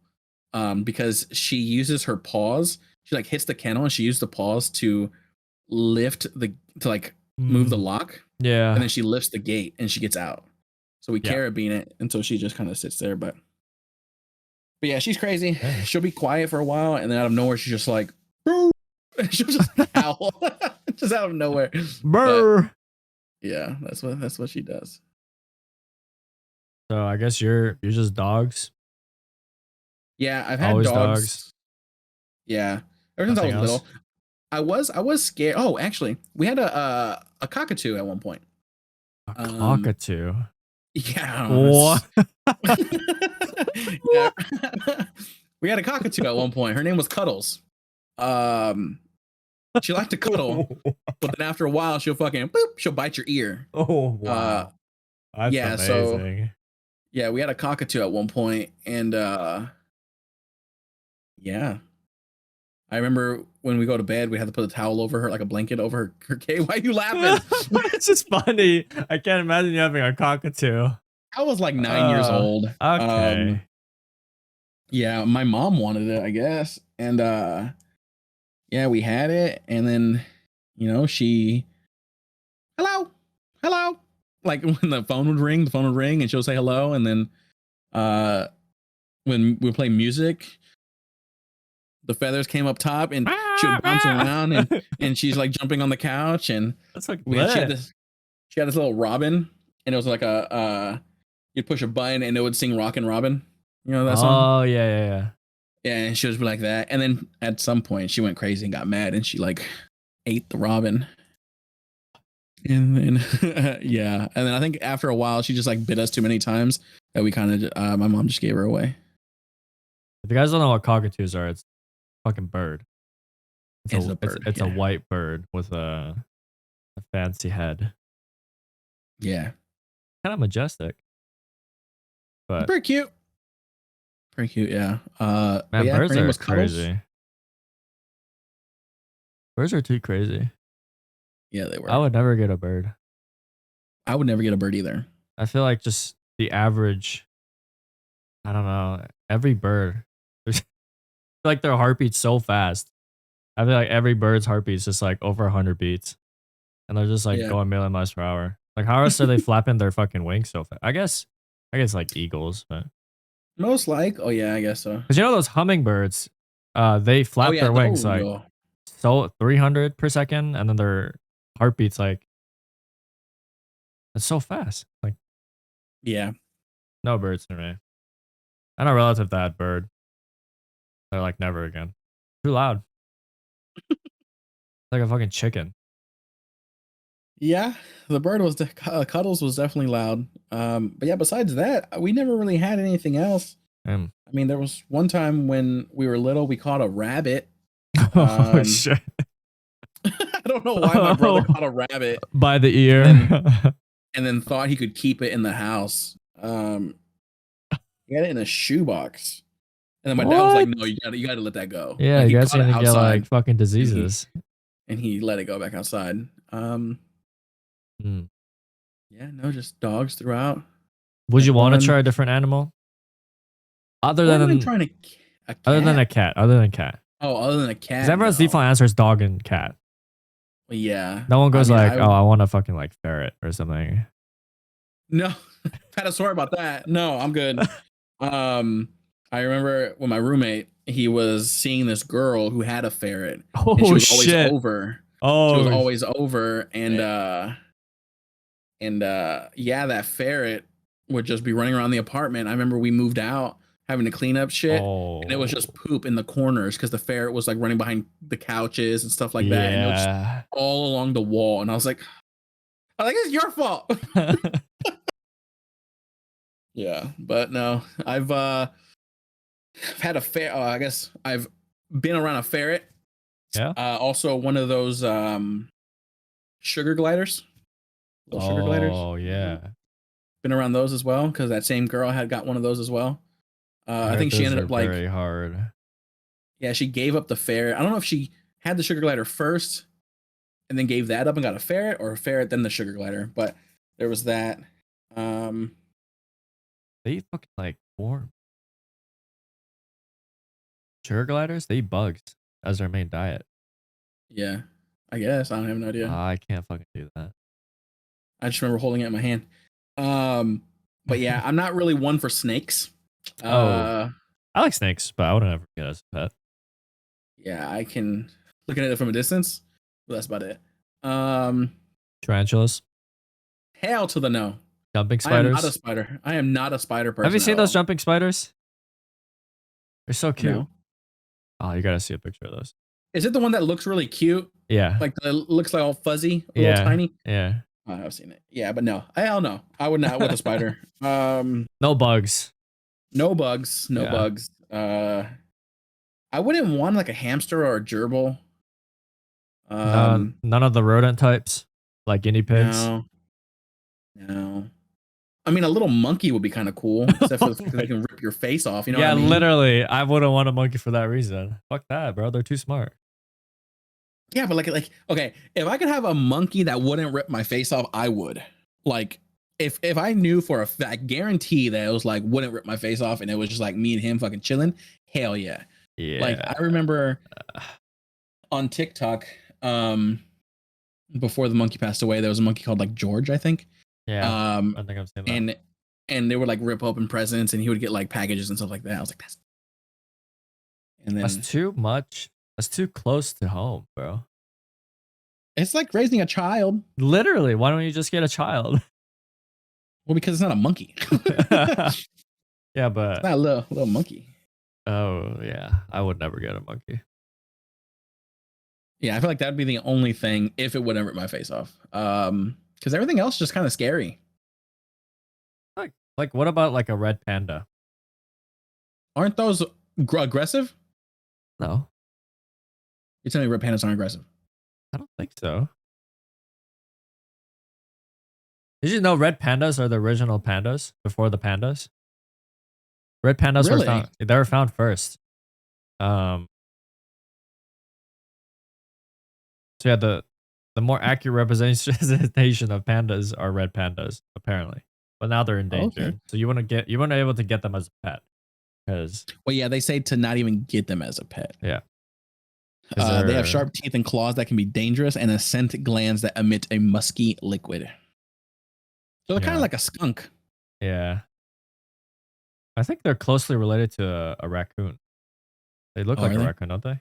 Because she uses her paws. She like hits the kennel and she used the paws to move the lock. Yeah. And then she lifts the gate and she gets out. So we carabine it until she just kind of sits there. But yeah, she's crazy. Yeah. She'll be quiet for a while, and then out of nowhere, she's just like, she'll just howl, just out of nowhere. Brr. Yeah, that's what she does. So I guess you're just dogs. Yeah, I've had always dogs. Yeah, ever since I was little. I was scared. Oh, actually, we had a cockatoo at one point. A cockatoo. Yeah. What? Yeah. We had a cockatoo at one point. Her name was Cuddles. She liked to cuddle, but then after a while, she'll bite your ear. Oh wow. That's amazing. So yeah, we had a cockatoo at one point, and yeah. I remember when we go to bed, we had to put a towel over her, like a blanket over her cage. Why are you laughing? It's just funny. I can't imagine you having a cockatoo. I was like 9 years old. Okay. Yeah, my mom wanted it, I guess. And yeah, we had it. And then, she, hello. Like when the phone would ring, and she'll say hello. And then when we play music, the feathers came up top and she would bounce around and she's like jumping on the couch. And that's like she had this little robin, and it was like you'd push a button and it would sing Rockin' Robin. You know that song? Oh yeah. Yeah, and she was like that. And then at some point she went crazy and got mad and she like ate the robin. And then yeah. And then I think after a while she just like bit us too many times that we kind of my mom just gave her away. If you guys don't know what cockatoos are, it's a fucking bird. It's a bird. It's a white bird with a fancy head. Yeah. Kind of majestic. But pretty cute. Pretty cute, yeah. Man, yeah, birds are Cuddles. crazy. Birds are too crazy. Yeah, they were. I would never get a bird. I would never get a bird either. I feel like just the average, I don't know, every bird, like their heartbeat's so fast. I feel like every bird's heartbeat is just like over 100 beats. And they're just like going a million miles per hour. Like how else are they flapping their fucking wings so fast? I guess like eagles, but most like, oh yeah, I guess so. Because those hummingbirds, they flap their wings like so 300 per second, and then their heartbeat's like it's so fast. Like yeah, no birds for me. I know a relative that had bird. They're like never again. Too loud. Like a fucking chicken. Yeah, the bird was Cuddles was definitely loud. But yeah, besides that, we never really had anything else. I mean, there was one time when we were little, we caught a rabbit. Oh shit! I don't know why my brother caught a rabbit by the ear, and then thought he could keep it in the house. He had it in a shoebox, and then my dad was like, "No, you gotta let that go." Yeah, like, you guys gonna get like fucking diseases. and he let it go back outside. Mm. Yeah, no, just dogs throughout. Would Had you want to one. try a different animal other I wouldn't mind than trying a other than cat. a cat? Other than cat, Oh, other than a because cat, everyone's no. default answer is dog and cat. Yeah, No one I goes mean, like, "Oh, I want a fucking like ferret or something." no, had to swear about that. No, I'm good. Um, I remember when my roommate, he was seeing this girl who had a ferret, and she Oh was always shit! over. She was Oh, always over, eh, and yeah, that ferret would just be running around the apartment. I remember we moved out having to clean up shit, and it was just oh, poop in the corners because the ferret was like running behind the couches and stuff like that, and it was just yeah. all along the wall. And I was like, it's your fault. Yeah, but no, I've had a ferret. I guess I've been around a ferret. Yeah. Also one of those sugar gliders, little sugar gliders. Oh yeah. Been around those as well because that same girl had got one of those as well. I I heard think she those ended are up like, very hard. yeah, she gave up the ferret. I don't know if she had the sugar glider first and then gave that up and got a ferret, or a ferret then the sugar glider. But there was that. Um, They eat fucking like worm. Sugar gliders, they eat bugs as their main diet. yeah, I guess I don't have no idea. I can't fucking do that. I just remember holding it in my hand. Um, but yeah, I'm not really one for snakes. Oh, Uh, I like snakes, but I would never get as a pet. yeah, I can look at it from a distance, but that's about it. Um, Tarantulas, hell to the no. jumping I am not a spiders. spider. I am not a spider Have you person at seen those all. jumping spiders? They're so cute. No. Oh, you gotta see a picture of those. Is it the one that looks really cute? Yeah, Like the looks like all fuzzy, a little yeah, tiny? yeah. Oh, I've seen it. Yeah, but no. Hell no. I would not with a spider. No bugs. No bugs. No Yeah. bugs. I wouldn't want like a hamster or a gerbil. None of the rodent types, like guinea pigs. No. No. I mean, a little monkey would be kind of cool, except for the fact that they can rip your face off. You know what Yeah, I mean? literally. I wouldn't want a monkey for that reason. Fuck that, bro. They're too smart. Yeah, but like, okay, if I could have a monkey that wouldn't rip my face off, I would. Like, if I knew for a fact, guarantee that it was like wouldn't rip my face off, and it was just like me and him fucking chilling, hell yeah. Like, Yeah. I remember on TikTok, before the monkey passed away, there was a monkey called like George, I think. Yeah. I think I've seen that. And they would like rip open presents, and he would get like packages and stuff like that. I was like, that's. And then That's too much. That's too close to home, bro. it's like raising a child. Literally, why don't you just get a child? Well, because it's not a monkey. Yeah, It's but not a little monkey. oh yeah, I would never get a monkey. Yeah, I feel like that'd be the only thing if it wouldn't rip my face off. Because everything else is just kind of scary. Like what about like a red panda? Aren't those aggressive? No, You're telling me red pandas aren't aggressive? I don't think so. Did you know red pandas are the original pandas before the pandas? Red pandas were Really? found. They were found first. Um. So yeah, the more accurate representation of pandas are red pandas, apparently. But now they're endangered. Okay. So you want to able to get them as a pet because Well, yeah, they say to not even get them as a pet. yeah, They have sharp teeth and claws that can be dangerous, and a scent glands that emit a musky liquid. So they're kind Yeah. of like a skunk. Yeah. I think they're closely related to a raccoon. They look Oh, like are a they? raccoon, don't they?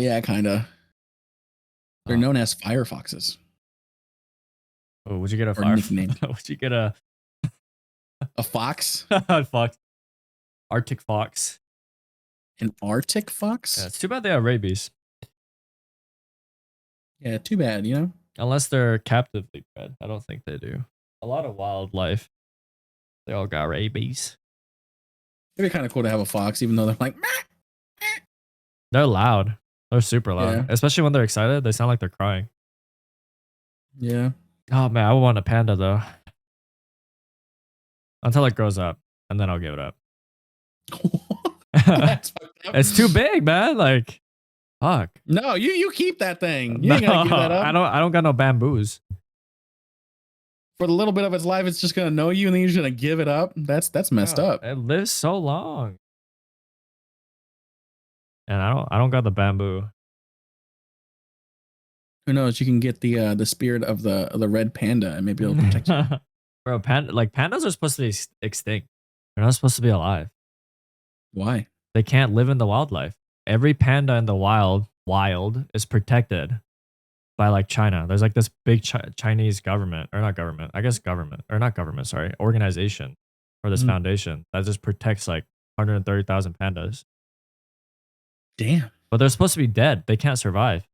Yeah, kind of. They're Oh. known as fire foxes, Oh, would you get a or fire? nicknamed Would you get a fox, fox? Arctic fox. an Arctic fox. Yeah, it's too bad they have rabies. Yeah, too bad. You know. Unless they're captively bred. I don't think they do. A lot of wildlife, they all got rabies. It'd be kind of cool to have a fox, even though they're like, They're loud. They're super loud. Yeah. Especially when they're excited. They sound like they're crying. yeah. Oh man, I would want a panda though. Until it grows up. And then I'll give it up. That's fucked up. It's too big, man. Like Fuck. No, you keep that thing. You No, ain't gonna give that up. I don't got no bamboos. For the little bit of its life, it's just gonna know you, and then you're just gonna give it up. That's messed Bro, up. it lives so long. And I don't got the bamboo. Who knows? You can get the spirit of the red panda, and maybe it'll protect you. Bro, pandas are supposed to be extinct. They're not supposed to be alive. Why? They can't live in the wildlife. Every panda in the wild is protected by like China. There's like this big Chinese government, or not government, I guess government, or not government, sorry, organization, or this foundation that just protects like 130,000 pandas. Damn. But they're supposed to be dead. They can't survive.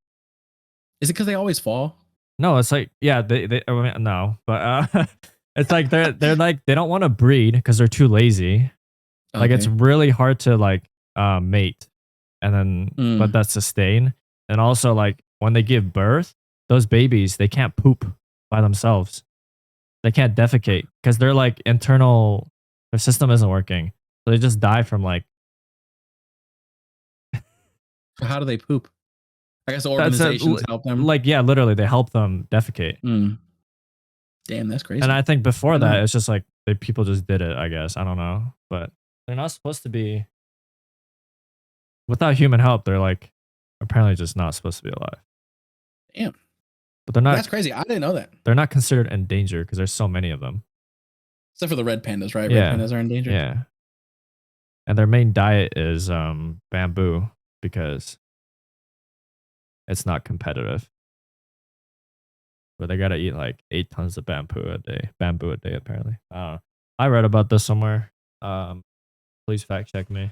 Is it because they always fall? No, it's like, yeah, I mean, no, but it's like they're like they don't want to breed because they're too lazy. Like it's really hard to like mate, and then but that's sustain. And also like when they give birth, those babies, they can't poop by themselves. They can't defecate because they're like their system isn't working. So they just die from like. How do they poop? I guess organizations help them. Like, yeah, literally they help them defecate. Damn, that's crazy. And I think before that, it's just like people just did it, I guess. I don't know. But they're not supposed to be. Without human help, they're like apparently just not supposed to be alive. Damn. But they're not. That's crazy. I didn't know that. They're not considered endangered because there's so many of them. Except for the red pandas, right? Yeah. Red pandas are endangered. Yeah. And their main diet is bamboo because it's not competitive. But they gotta eat like 8 tons of bamboo a day. Bamboo a day, apparently. I don't know. I read about this somewhere. Please fact check me.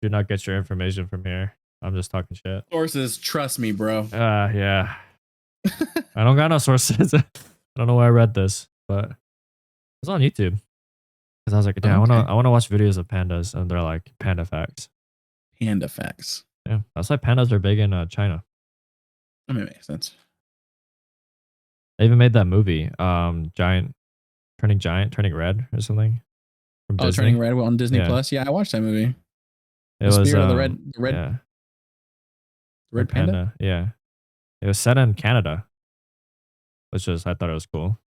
Do not get your information from here. I'm just talking shit. Sources, trust me, bro. Yeah. I don't got no sources. I don't know where I read this, but it's on YouTube. Because I was like, damn, I wanna watch videos of pandas, and they're like panda facts. Panda facts. Yeah, that's why pandas are big in China. I mean, it makes sense. They even made that movie, Turning Red or something. From Disney. Turning Red on Disney Plus. Yeah, I watched that movie. It was Spirit of the Red yeah. Red Panda. Yeah, it was set in Canada, which was I thought it was cool.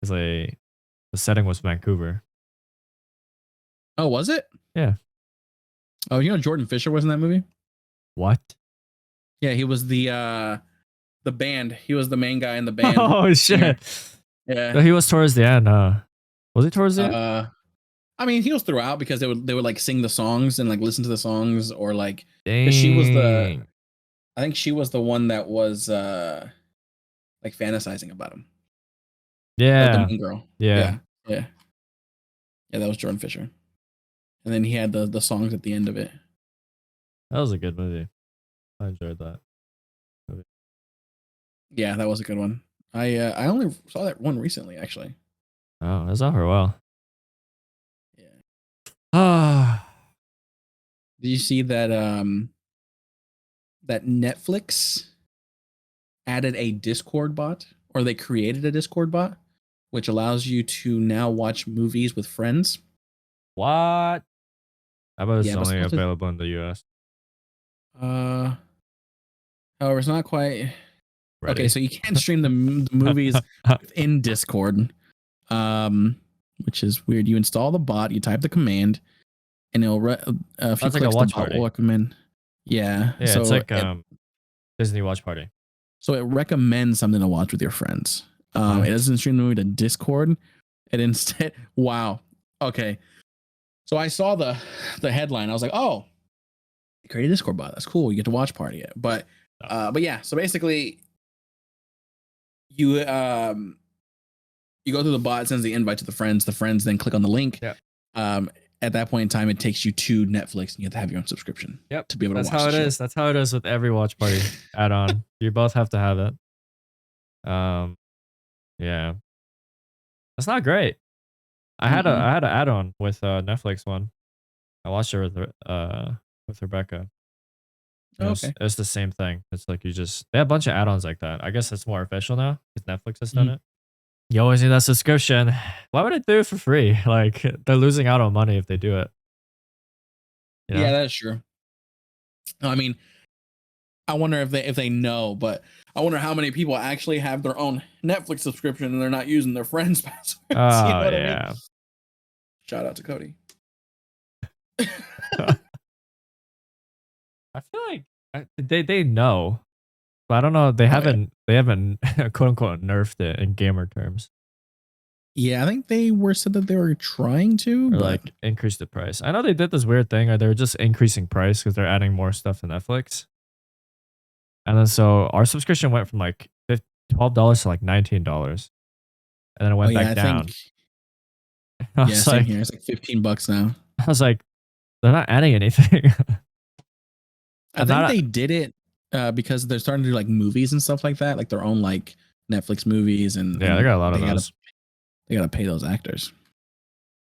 Because the setting was Vancouver. Oh, was it? Yeah. Oh, you know Jordan Fisher was in that movie? What? Yeah, he was the band. He was the main guy in the band. Oh shit! Yeah, so he was towards the end. Was he towards the end? I mean, he was throughout because they would like sing the songs and like listen to the songs, or like Dang. She was I think she was the one that was like fantasizing about him. Yeah, like the main girl. Yeah, that was Jordan Fisher. And then he had the songs at the end of it. That was a good movie. I enjoyed that movie. Yeah, that was a good one. I only saw that one recently, actually. Oh, it was out for a while. Yeah. Ah. Did you see that that Netflix added a Discord bot, or they created a Discord bot, which allows you to now watch movies with friends? What? How about it's only available in the US? However, it's not quite ready. Okay, so you can't stream the movies in Discord, which is weird. You install the bot, you type the command, and it'll if you click the bot will recommend. Yeah, so it's like Disney Watch Party. So it recommends something to watch with your friends. It doesn't stream the movie to Discord. It instead, wow. Okay, so I saw the headline. I was like, oh, create a Discord bot. That's cool. You get to watch party it. But yeah. So basically, you go through the bot, it sends the invite to the friends. The friends then click on the link. Yep. At that point in time, it takes you to Netflix, and you have to have your own subscription. Yep. To be able to watch. That's how it is. That's how it is with every watch party add-on. You both have to have it. Yeah. That's not great. I had an add-on with Netflix one. I watched it with Rebecca. Okay. It's the same thing. It's like they have a bunch of add-ons like that. I guess it's more official now because Netflix has done it. You always need that subscription. Why would I do it for free? Like they're losing out on money if they do it. You know? Yeah, that's true. I mean, I wonder if they know, but I wonder how many people actually have their own Netflix subscription and they're not using their friends' passwords. You know Oh what I mean? yeah. Shout out to Cody. I feel like they know, but I don't know. They Oh yeah. haven't quote unquote nerfed it in gamer terms Yeah, I think they were said that they were trying to, or but like increase the price. I know they did this weird thing, or they were just increasing price because they're adding more stuff to Netflix. And then so our subscription went from like $12 to like $19, and then it oh went yeah, back I think down. I yeah, was same like, here. It's like $15 now. I was like, they're not adding anything. I I'm think not. they did it because they're starting to do like movies and stuff like that, like their own like Netflix movies, Yeah, they got a lot of they those. gotta pay those actors.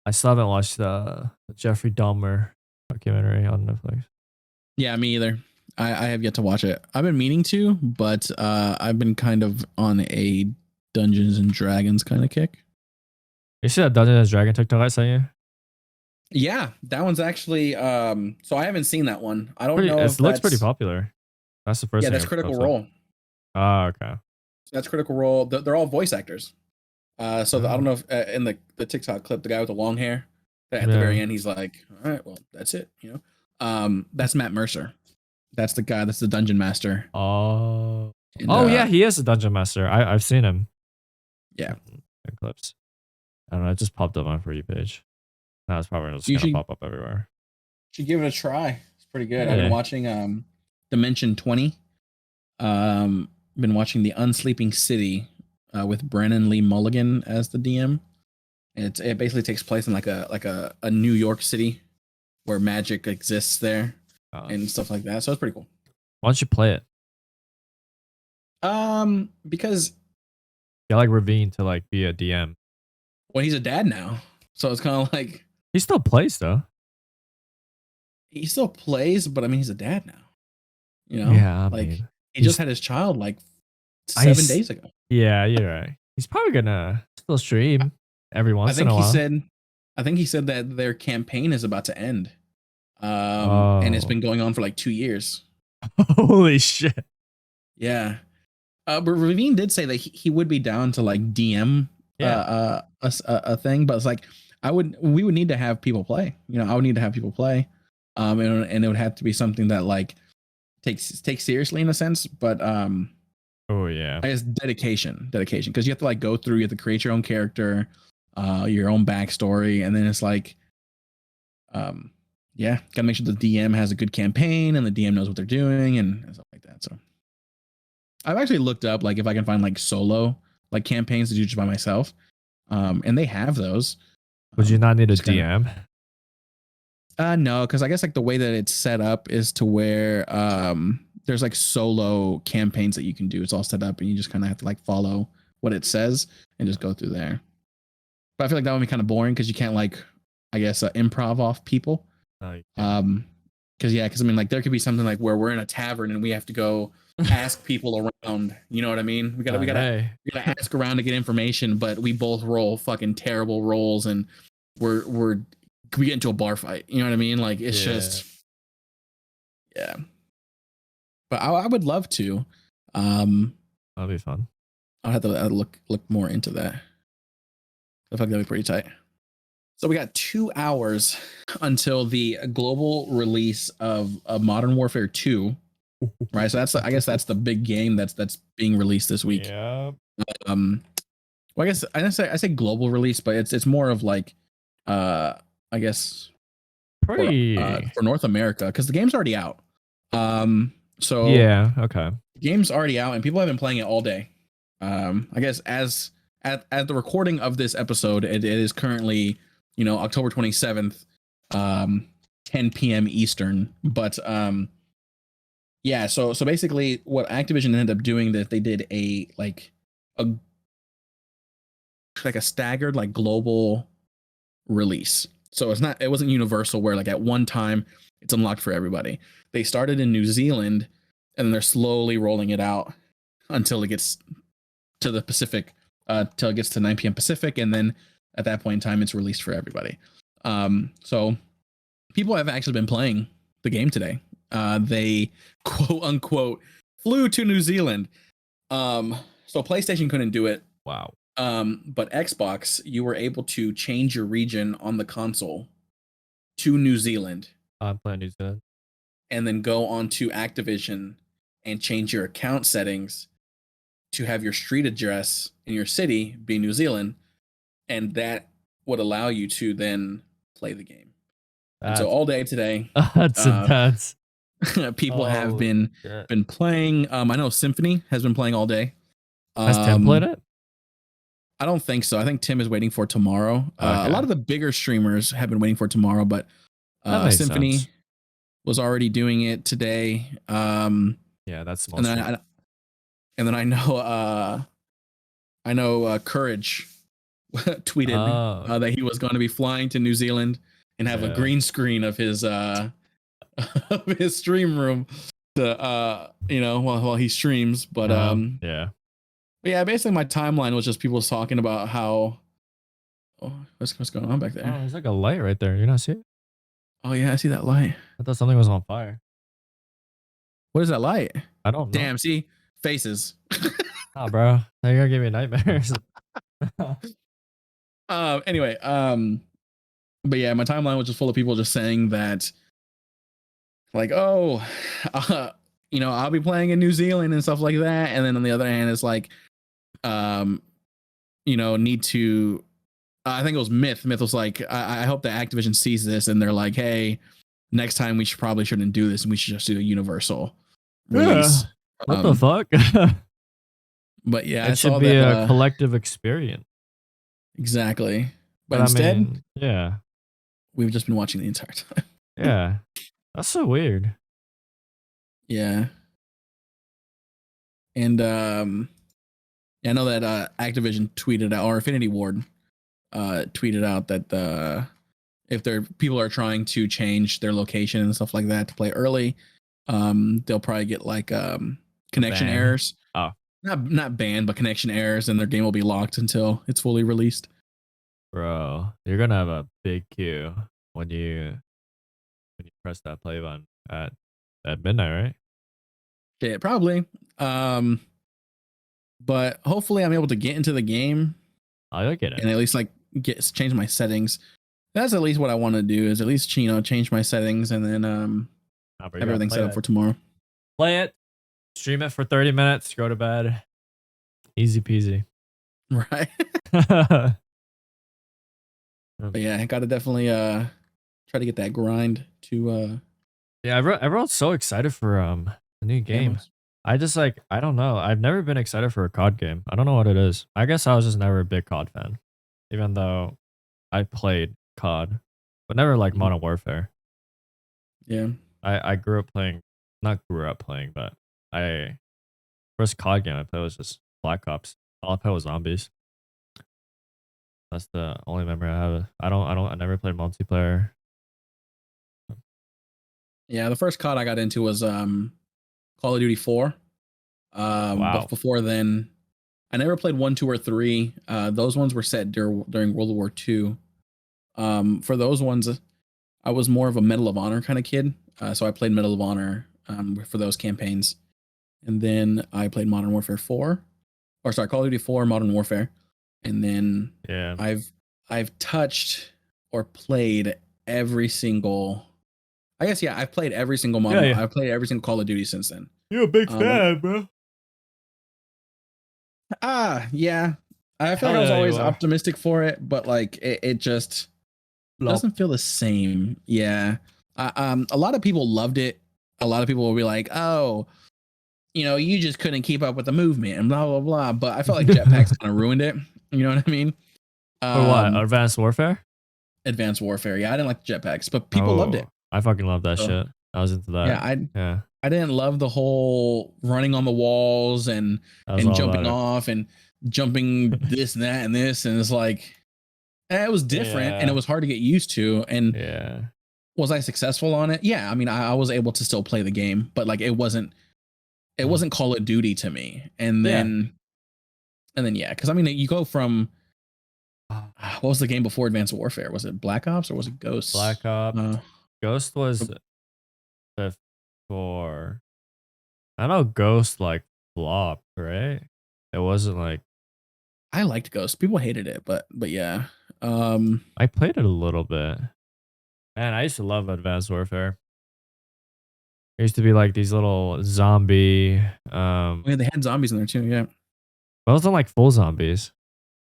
I still haven't watched the Jeffrey Dahmer documentary on Netflix. Yeah, me either. I have yet to watch it. I've been meaning to, but I've been kind of on a Dungeons and Dragons kind of kick. You see that Dungeons and Dragon TikTok I sent you? Yeah, that one's actually so I haven't seen that one. I don't Pretty. know if It looks pretty that's popular. That's the first yeah, thing that's I Critical popped up. Role. Oh, okay. That's Critical Role. They're all voice actors. So I don't Oh, know if in the TikTok clip, the guy with the long hair, at the yeah. very end, he's like, "All right, well, that's it." That's Matt Mercer. That's the guy. That's the dungeon master. Oh. And Oh yeah, he is a dungeon master. I've seen him yeah, in clips. I don't know. It just popped up on my For You page. Now it's probably just you gonna should pop up everywhere. give it a try. It's pretty good. I've been Hey, watching Dimension 20. Been watching The Unsleeping City with Brennan Lee Mulligan as the DM. It basically takes place in like a New York City where magic exists there uh, and stuff like that. So it's pretty cool. why don't you play it? Because Get like Ravine to like be a DM. well, he's a dad now, so it's kind of like He still plays though. he still plays, but I mean, he's a dad now. Yeah, I Like mean, he just he's had his child like I 7 days ago. yeah, you're right. He's probably gonna still stream every I once in think a he while. said, I think he said that their campaign is about to end, and it's Oh, been going on for like 2 years. holy shit! Yeah, but Ravine did say that he would be down to like DM Yeah. a thing, but it's like we would need to have people play. I would need to have people play, and it would have to be something that like takes seriously in a sense, but Oh yeah. I guess dedication, because you have to like go through, you have to create your own character, your own backstory, and then it's like, yeah, gotta make sure the DM has a good campaign and the DM knows what they're doing and stuff like that. So I've actually looked up like if I can find like solo like campaigns to do just by myself, and they have those. Would you not need a Just kind of DM? no, because I guess like the way that it's set up is to where there's like solo campaigns that you can do. It's all set up and you just kind of have to like follow what it says and just go through there. But I feel like that would be kind of boring because you can't like, I guess, improv off people. No, you can't. Because I mean, like there could be something like where we're in a tavern and we have to go ask people around. You know what I mean? Hey. We gotta ask around to get information, but we both roll fucking terrible rolls and we get into a bar fight. You know what I mean? Like it's Yeah. just yeah. But I would love to. That'll be fun. I'll have to look more into that. I feel like that'd be pretty tight. So we got 2 hours until the global release of Modern Warfare 2, right? So I guess that's the big game that's being released this week. Yeah. Well, I guess I say global release, but it's more of like I guess Pretty. for North America because the game's already out. So Yeah. Okay. the game's already out and people have been playing it all day. I guess as at the recording of this episode, it is currently October 27th, 10 p.m. Eastern. But yeah, so basically, what Activision ended up doing that they did a staggered like global release. So it wasn't universal where like at one time it's unlocked for everybody. They started in New Zealand and they're slowly rolling it out until it gets to the Pacific, till it gets to 9 p.m. Pacific, and then at that point in time it's released for everybody. So people have actually been playing the game today. they quote unquote flew to New Zealand. So PlayStation couldn't do it. Wow. But Xbox, you were able to change your region on the console to New Zealand. I'm playing New Zealand. And then go on to Activision and change your account settings to have your street address in your city be New Zealand. And that would allow you to then play the game. And so all day today, That's intense. people have been playing. I know Symphony has been playing all day. Has Tim played it? I don't think so. I think Tim is waiting for tomorrow. A lot of the bigger streamers have been waiting for tomorrow, but Symphony was already doing it today. Yeah, that's and then I know Courage tweeted that he was going to be flying to New Zealand and have a green screen of his of his stream room to while he streams. But basically my timeline was just people talking about how what's going on back there. Oh, there's like a light right there. You not see it? Oh yeah, I see that light. I thought something was on fire. What is that light? I don't know. Damn, see faces. Oh, bro, now you're gonna give me nightmares. Anyway, but yeah, my timeline was just full of people just saying that, like, I'll be playing in New Zealand and stuff like that. And then on the other hand, it's like, need to. I think it was Myth. Myth was like, I hope that Activision sees this and they're like, hey, next time we shouldn't do this and we should just do a universal release. What the fuck? But yeah, it should be a collective experience. Exactly. But instead, we've just been watching the entire time. Yeah. That's so weird. Yeah. And I know that Activision tweeted out, or Infinity Ward tweeted out that if people are trying to change their location and stuff like that to play early, they'll probably get like connection errors. Oh. Not banned, but connection errors, and their game will be locked until it's fully released. Bro, you're gonna have a big queue when you press that play button at midnight, right? Yeah, probably. But hopefully I'm able to get into the game. I'll get it. And at least change my settings. That's at least what I want to do, is at least change my settings and then have everything set up for tomorrow. Play it, stream it for 30 minutes, go to bed. Easy peasy. Right. But yeah, I gotta definitely try to get that grind to yeah, everyone's so excited for the new game. I don't know. I've never been excited for a COD game. I don't know what it is. I guess I was just never a big COD fan, even though I played COD, but never like Modern Warfare. Yeah. I grew up playing, not grew up playing, but first COD game I played was just Black Ops. All I played was zombies. That's the only memory I have. I never played multiplayer. Yeah, the first COD I got into was Call of Duty 4. But before then, I never played 1, 2, or 3. Those ones were set during World War II. For those ones, I was more of a Medal of Honor kind of kid. So I played Medal of Honor for those campaigns. And then I played Modern Warfare 4. Call of Duty 4, Modern Warfare. And then I've touched or played every single. I've played every single model. I've played every single Call of Duty since then. You're a big fan, bro. Yeah. I feel like I was always optimistic for it, but like it just doesn't feel the same. Yeah. A lot of people loved it. A lot of people will be like, oh, you just couldn't keep up with the movement and blah, blah, blah. But I felt like jetpacks kind of ruined it. You know what I mean? For what? Advanced Warfare? Advanced Warfare. Yeah, I didn't like the jetpacks, but people loved it. I fucking love that shit. I was into that. Yeah, I didn't love the whole running on the walls and jumping off and jumping this and that and this. And it's like, it was different and it was hard to get used to. And was I successful on it? Yeah. I mean, I was able to still play the game, but like, it wasn't Call of Duty to me. And then, cause I mean, you go from, what was the game before Advanced Warfare? Was it Black Ops or was it Ghost? Black Ops. Ghost was for. I know Ghost like flopped, right? It wasn't like I liked Ghost. People hated it, but yeah. I played it a little bit. Man, I used to love Advanced Warfare. There used to be like these little zombie Yeah, they had zombies in there too. Yeah, but it wasn't like full zombies.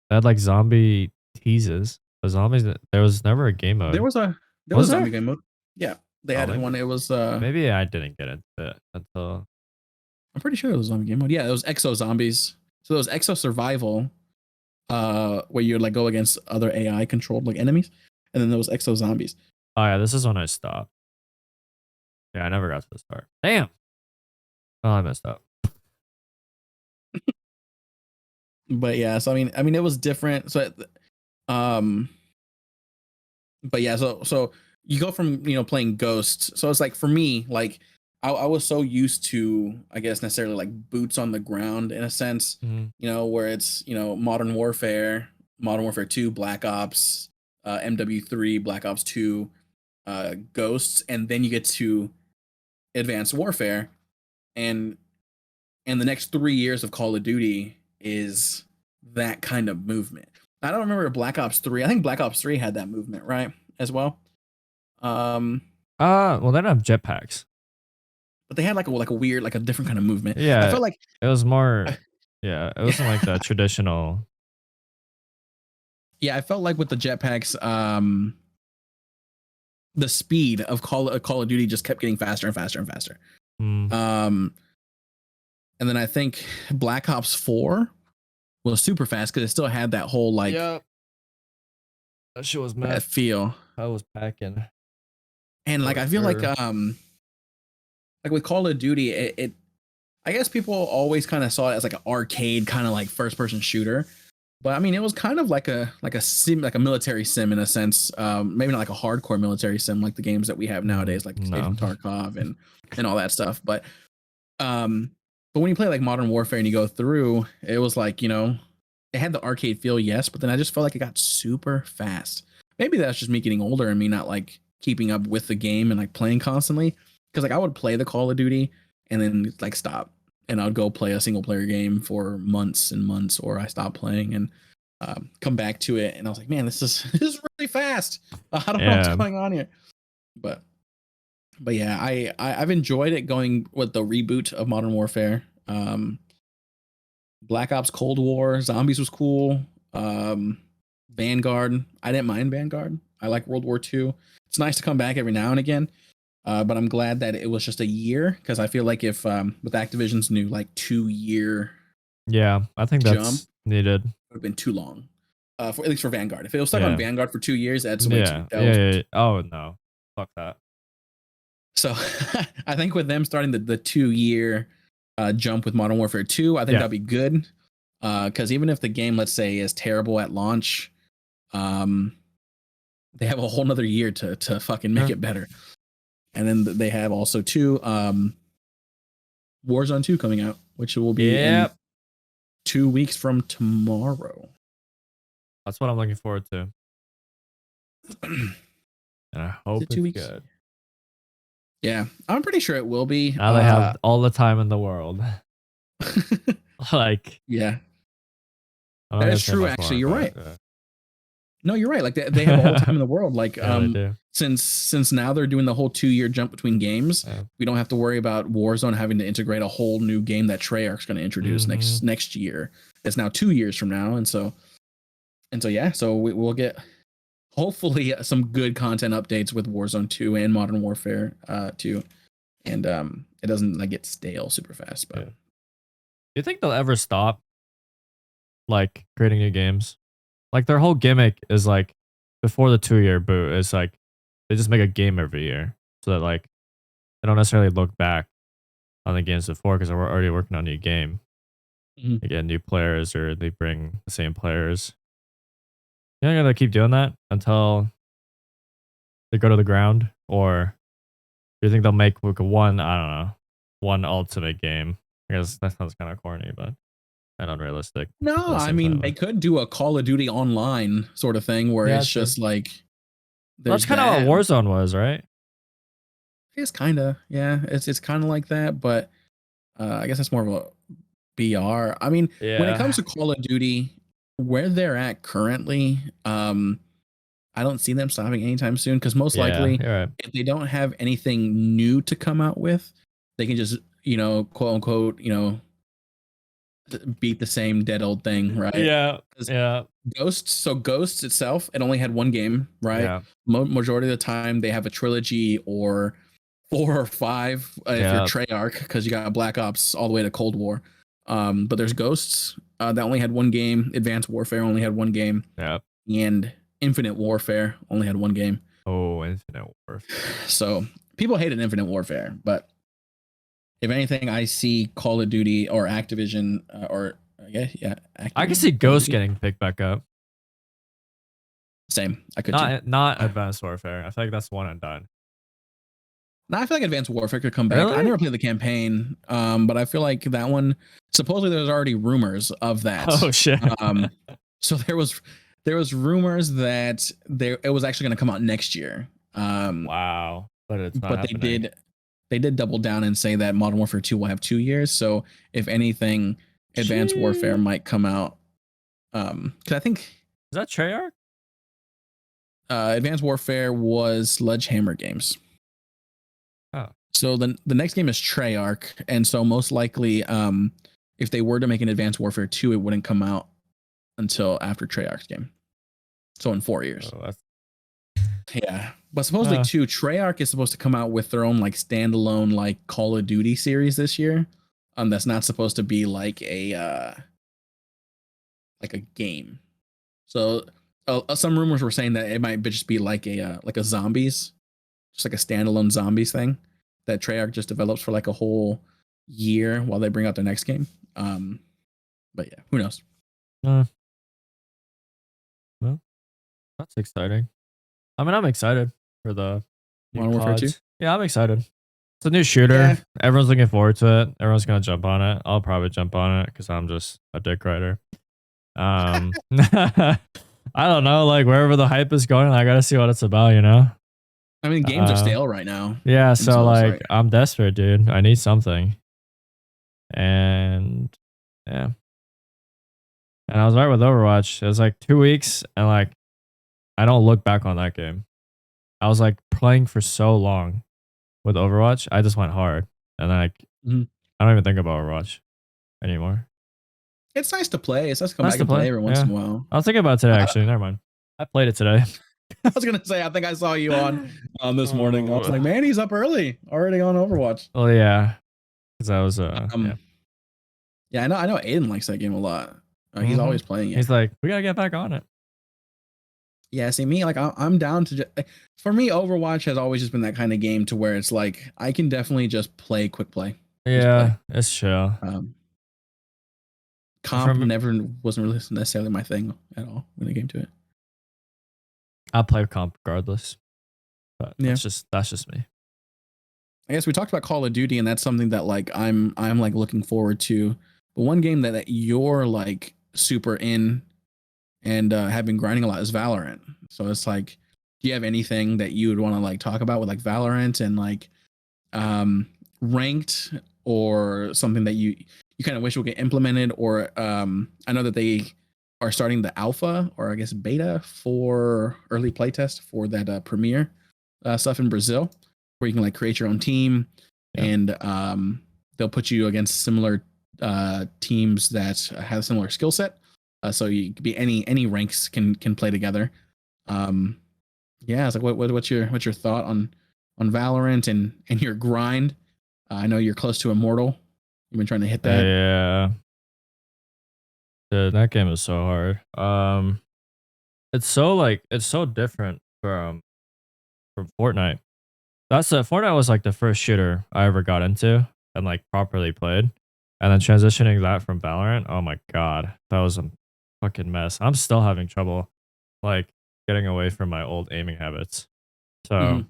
They had like zombie teases. The zombies there was never a game there mode. was a there was Was a zombie there? game mode. Yeah, they Oh had maybe one. It was maybe I didn't get into it until I'm pretty sure it was a zombie game mode. Yeah, it was Exo Zombies. So there was Exo Survival, where you like go against other AI controlled like enemies, and then there was Exo Zombies. oh yeah, this is when I stopped. Yeah, I never got to this part. Damn. Oh, I messed up. But yeah, so I mean, it was different. So, um, but yeah, so you go from playing Ghosts. So it's like for me, like I was so used to, I guess, necessarily like boots on the ground in a sense, Mhm. where it's Modern Warfare, Modern Warfare 2, Black Ops, MW3, Black Ops 2, Ghosts, and then you get to Advanced Warfare, and the next 3 years of Call of Duty is that kind of movement. I don't remember Black Ops 3. I think Black Ops 3 had that movement, right? As well. Um, Well, they don't have jetpacks. but they had like a weird, like a different kind of movement. I Yeah, felt like it was more. Yeah, it wasn't like the traditional. yeah, I felt like with the jetpacks, the speed of Call of Duty just kept getting faster and faster and faster. Mm, Um, and then I think Black Ops 4 was super fast because it still had that whole like yeah, that shit was that mad. feel. I was packing And like for I feel sure. like with Call of Duty, it I guess people always kind of saw it as like an arcade kind of like first person shooter. But I mean, it was kind of like a sim, like a military sim in a sense. Maybe not like a hardcore military sim like the games that we have nowadays, like No. Agent Tarkov and all that stuff. Um, but when you play like Modern Warfare and you go through, it was like it had the arcade feel, yes, but then I just felt like it got super fast. Maybe that's just me getting older and me not like keeping up with the game and like playing constantly. Because like I would play the Call of Duty and then like stop, and I'd go play a single player game for months and months, or I stopped playing and come back to it, and I was like, man, this is this is really fast. I don't know what's Yeah. going on here, but yeah, I've enjoyed it going with the reboot of Modern Warfare. Black Ops Cold War, Zombies was cool. Um, Vanguard, I didn't mind Vanguard. I like World War II. It's nice to come back every now and again. But I'm glad that it was just a year, because I feel like if with Activision's new like 2 year Yeah, I think jump, that's needed. it would have been too long. For at least for Vanguard. If it was stuck on Yeah. Vanguard for 2 years, that's way too Yeah. that Yeah. was way Yeah. too. Yeah. Oh no. Fuck that. So I think with them starting the 2 year jump with Modern Warfare 2, I think Yeah. that'd be good. Because even if the game, let's say, is terrible at launch, um, they have a whole nother year to fucking make it better. And then they have also Warzone 2 coming out, which will be in 2 weeks from tomorrow. That's what I'm looking forward to. And I hope it 2 it's weeks? good. Yeah, I'm pretty sure it will be. Now they have all the time in the world. Like, yeah, I'm not that gonna is say true. much Actually, more, you're but, right. No, you're right. Like they have all the time in the world. Like yeah, they do. since now they're doing the whole 2 year jump between games, Yeah. we don't have to worry about Warzone having to integrate a whole new game that Treyarch's going to introduce next year. It's now 2 years from now, and so yeah. So we'll get hopefully some good content updates with Warzone 2 and Modern Warfare 2, and it doesn't like get stale super fast. But Do you think they'll ever stop like creating new games? Like their whole gimmick is like before the 2 year boot, it's like they just make a game every year so that like they don't necessarily look back on the games before because we're already working on a new game. They get new players or they bring the same players. You think they'll keep doing that until they go to the ground, or do you think they'll make like one? I don't know, one ultimate game. I guess that sounds kind of corny, but and unrealistic. no, At the I same mean time, they could do a Call of Duty online sort of thing where yeah, it's true. just like That's there's kind of that. what Warzone was, right? It's kind of, yeah, it's kind of like that, but I guess that's more of a BR. I mean, when it comes Yeah. to Call of Duty, where they're at currently, I don't see them stopping anytime soon because most Yeah, likely, you're right. if they don't have anything new to come out with, they can just, quote unquote, beat the same dead old thing, right? Yeah. Because Yeah. Ghosts itself, it only had one game, right? Yeah. Majority of the time, they have a trilogy or four or five if you're Yeah. Treyarch, because you got Black Ops all the way to Cold War. But there's Ghosts that only had one game. Advanced Warfare only had one game, Yeah. and Infinite Warfare only had one game. Oh, Infinite Warfare. So people hated Infinite Warfare, but if anything, I see Call of Duty or Activision or yeah, I can Activision, see Call of Ghost Duty. getting picked back up. Same, I could too. Not Advanced Warfare. I feel like that's one and done. Now I feel like Advanced Warfare could come back. I Really? never played the campaign, but I feel like that one. Supposedly, there's already rumors of that. Oh shit. Um, so there was rumors that it was actually going to come out next year. Wow. But it's not But happening. they did double down and say that Modern Warfare 2 will have 2 years. So if anything, Advanced Warfare Sheesh. might come out. Because I think Is that Treyarch? Advanced Warfare was Sledgehammer Games. Oh. So the next game is Treyarch, and so most likely, if they were to make an Advanced Warfare 2, it wouldn't come out until after Treyarch's game. So in 4 years. Oh, that's Yeah. But supposedly too, Treyarch is supposed to come out with their own like standalone like Call of Duty series this year. That's not supposed to be like a game. So some rumors were saying that it might just be like a zombies, just like a standalone zombies thing that Treyarch just develops for like a whole year while they bring out their next game. But yeah, who knows? Well, that's exciting. I mean, I'm excited for the new Modern Warfare 2? CODs. Yeah, I'm excited. It's a new shooter. Yeah. Everyone's looking forward to it. Everyone's gonna jump on it. I'll probably jump on it because I'm just a dick writer. I don't know, like wherever the hype is going, I gotta see what it's about, you know? I mean, games are stale right now. Yeah, And so so it's like like, I'm desperate, dude. I need something. And yeah. And I was right with Overwatch. It was like 2 weeks and like I don't look back on that game. I was like playing for so long with Overwatch. I just went hard. And like mhm. I don't even think about Overwatch anymore. It's nice to play. It's nice to come Nice back to and play play. every once Yeah. in a while. I was thinking about it today I, actually. Never mind. I played it today. I was gonna say, I think I saw you on this morning. I was like, Oh. man, he's up early, already on Overwatch. Well, yeah. Because I was yeah. Yeah, I know Aiden likes that game a lot. He's always playing it. He's like, we gotta get back on it. Yeah, see me, like I'm down to for me, Overwatch has always just been that kind of game to where it's like I can definitely just play quick play. Just play. Yeah, it's chill. Comp From never wasn't really necessarily my thing at all when it came to it. I'll play comp regardless. But Yeah. that's just me. I guess we talked about Call of Duty, and that's something that like I'm like looking forward to. But one game that you're like super in and have been grinding a lot is Valorant. So it's like, do you have anything that you would want to like talk about with like Valorant and like ranked or something that you kind of wish would get implemented? Or I know that they are starting the alpha or I guess beta for early playtest for that premiere stuff in Brazil, where you can like create your own team and they'll put you against similar teams that have a similar skill set. So you could be any ranks can play together. Yeah, it's like what's your thought on Valorant and your grind? I know you're close to Immortal. You've been trying to hit that. Yeah. Dude, that game is so hard. It's so different from Fortnite. Fortnite was like the first shooter I ever got into and like properly played. And then transitioning that from Valorant, oh my god, that was a fucking mess. I'm still having trouble like getting away from my old aiming habits. So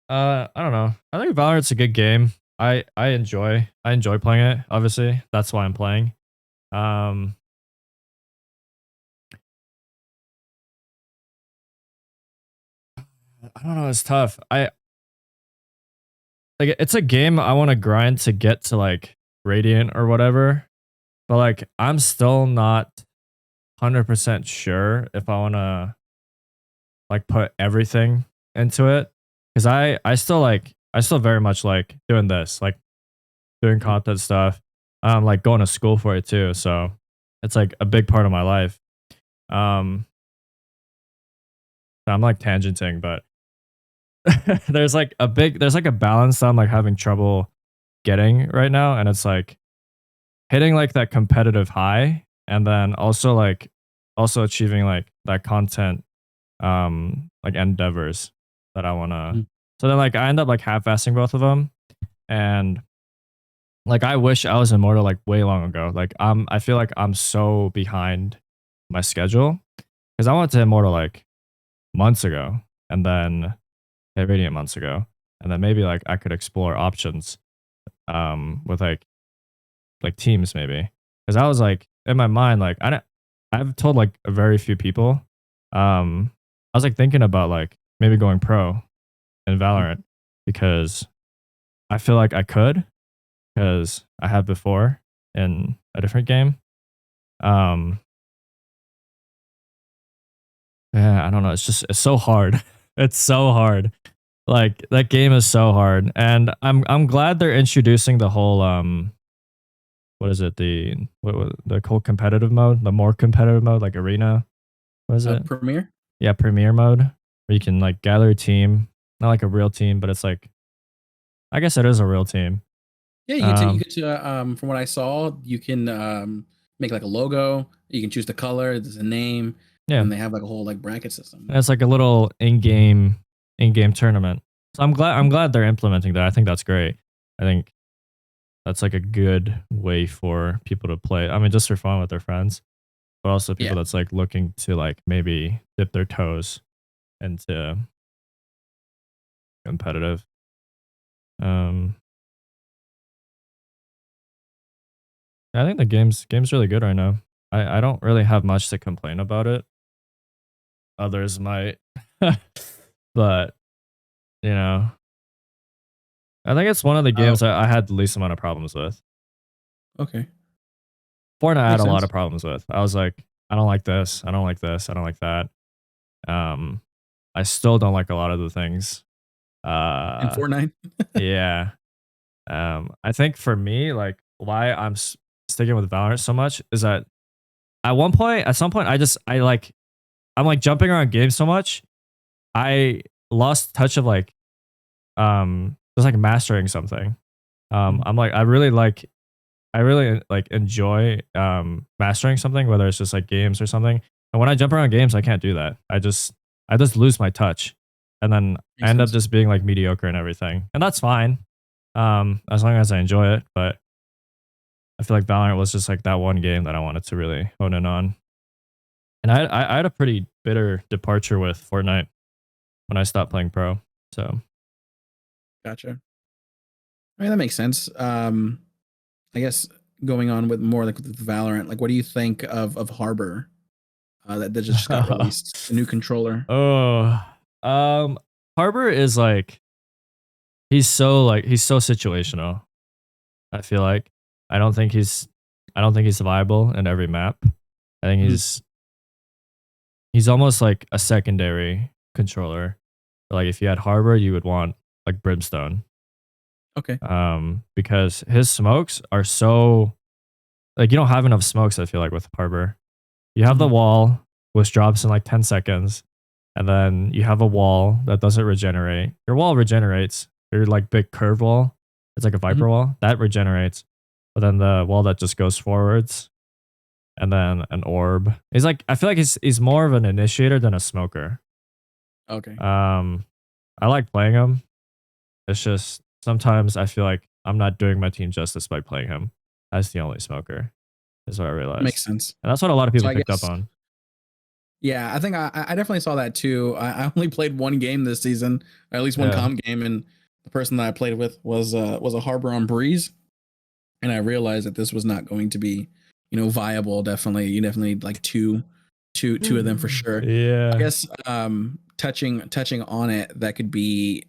I don't know. I think Valorant's a good game. I enjoy playing it, obviously. That's why I'm playing. Um I don't know, it's tough. like it's a game I want to grind to get to like Radiant or whatever, but like I'm still not 100% sure if I want to like put everything into it, because I still very much like doing this, like doing Mhm. content stuff. Like going to school for it too, so it's like a big part of my life. Um, I'm like tangenting, but there's like a balance that I'm like having trouble getting right now, and it's like hitting like that competitive high, and then also like also achieving like that content like endeavors that I want to. Mhm. So then like I end up like half-assing both of them, and like I wish I was immortal like way long ago. Like I feel like I'm so behind my schedule, because I went to immortal like months ago, and then hit radiant months ago, and then maybe like I could explore options with like teams maybe, because I was like in my mind like I've told like a very few people. I was like thinking about like maybe going pro in Mhm. Valorant, because I feel like I could, because I have before in a different game. Um, yeah, I don't know. It's so hard. It's so hard. Like that game is so hard, and I'm glad they're introducing the whole what is it, the whole competitive mode, the more competitive mode, like arena. What is it? Premiere. Yeah, premier mode, where you can like gather a team, not like a real team, but it's like I guess it is a real team. Yeah, you Um, get to from what I saw, you can make like a logo. You can choose the color, there's a name, yeah, and they have like a whole like bracket and system. it's like a little in-game tournament. So I'm glad they're implementing that. I think that's great. I think that's like a good way for people to play. I mean, just for fun with their friends, but also Yeah, people that's like looking to like maybe dip their toes into competitive. Um, I think the game's really good right now. I don't really have much to complain about it. Others might, but you know, I think it's one of the oh, games that I had the least amount of problems with. okay, Fortnite I had makes a lot sense. of problems with. I was like, I don't like this. I don't like this. I don't like that. Um, I still don't like a lot of the things. In Uh, Fortnite. yeah. I think for me, like why sticking with Valorant so much is that at some point, I'm like jumping around games so much, I lost touch of like just like mastering something. Mhm. I'm like I really like enjoy mastering something, whether it's just like games or something. And when I jump around games, I can't do that. I just lose my touch, and then I Makes end up sense. just being like mediocre and everything, and that's fine. As long as I enjoy it. But I feel like Valorant was just like that one game that I wanted to really hone in on. And I had a pretty bitter departure with Fortnite when I stopped playing pro. So Gotcha. I mean, that makes sense. I guess going on with more like with Valorant, like what do you think of Harbor that just got released, the new controller? oh, Harbor is like he's so situational. I feel like I don't think he's I don't think he's viable in every map. I think Mhm. he's almost like a secondary controller. Like if you had Harbor, you would want like Brimstone. Okay. Because his smokes are so like you don't have enough smokes, I feel like with Harbor. You have the Mhm. wall, which drops in like 10 seconds, and then you have a wall that doesn't regenerate. Your wall regenerates. Your like big curve wall, it's like a Mhm. Viper wall, that regenerates. But then the wall that just goes forwards, and then an orb. He's like I feel like he's more of an initiator than a smoker. Okay. Um, I like playing him. It's just sometimes I feel like I'm not doing my team justice by playing him as the only smoker. Is what I realized, Makes sense. and that's what a lot of So people I picked up guess on. yeah, I think I definitely saw that too. I only played one game this season, or at least one Yeah. comp game, and the person that I played with was a Harbor on Breeze, and I realized that this was not going to be, viable. Definitely, you definitely need like two of them for sure. I Yeah. guess touching on it, that could be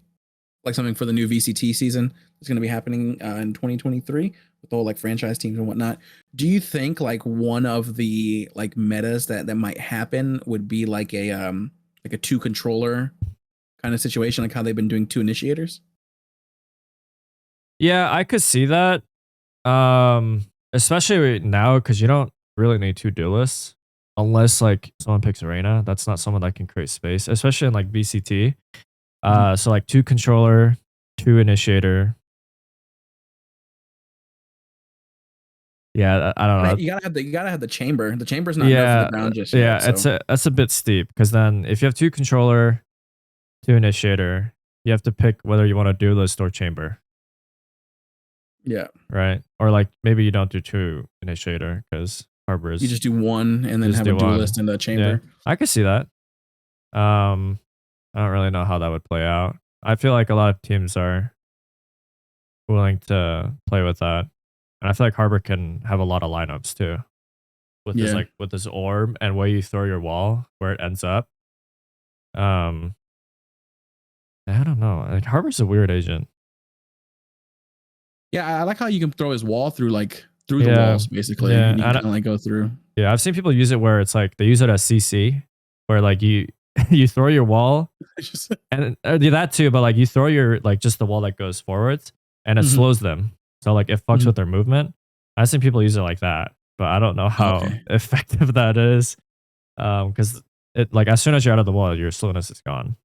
like something for the new VCT season that's going to be happening in 2023 with the whole like franchise teams and whatnot. Do you think like one of the like metas that might happen would be like a two controller kind of situation, like how they've been doing two initiators? Yeah, I could see that. Especially now because you don't really need two duelists unless like someone picks arena. That's not someone that can create space, especially in like VCT. Mhm. So like two controller, two initiator. Yeah, I don't know. You gotta have the chamber. The chamber's not nerfed to the Yeah, ground just yet. yeah, So that's a bit steep because then if you have two controller, two initiator, you have to pick whether you want to duelist or chamber, yeah, right? Or like maybe you don't do two initiator because harbor you is just do one and then just have a do duelist one. in the Yeah, chamber. I could see that. Um, I don't really know how that would play out. I feel like a lot of teams are willing to play with that, and I feel like harbor can have a lot of lineups too with this Yeah. like with this orb and where you throw your wall where it ends up. Um, I don't know. Like Harbor's a weird agent. Yeah, I like how you can throw his wall through like through the Yeah, walls basically, yeah, and you can kind of like go through. yeah. I've seen people use it where it's like they use it as CC, where like you you throw your wall It's just and do that too, but like you throw your like just the wall that goes forwards and it Mhm, slows them, so like it fucks mhm. with their movement. I've seen people use it like that, but I don't know how Okay. effective that is, because it like as soon as you're out of the wall, your slowness is gone.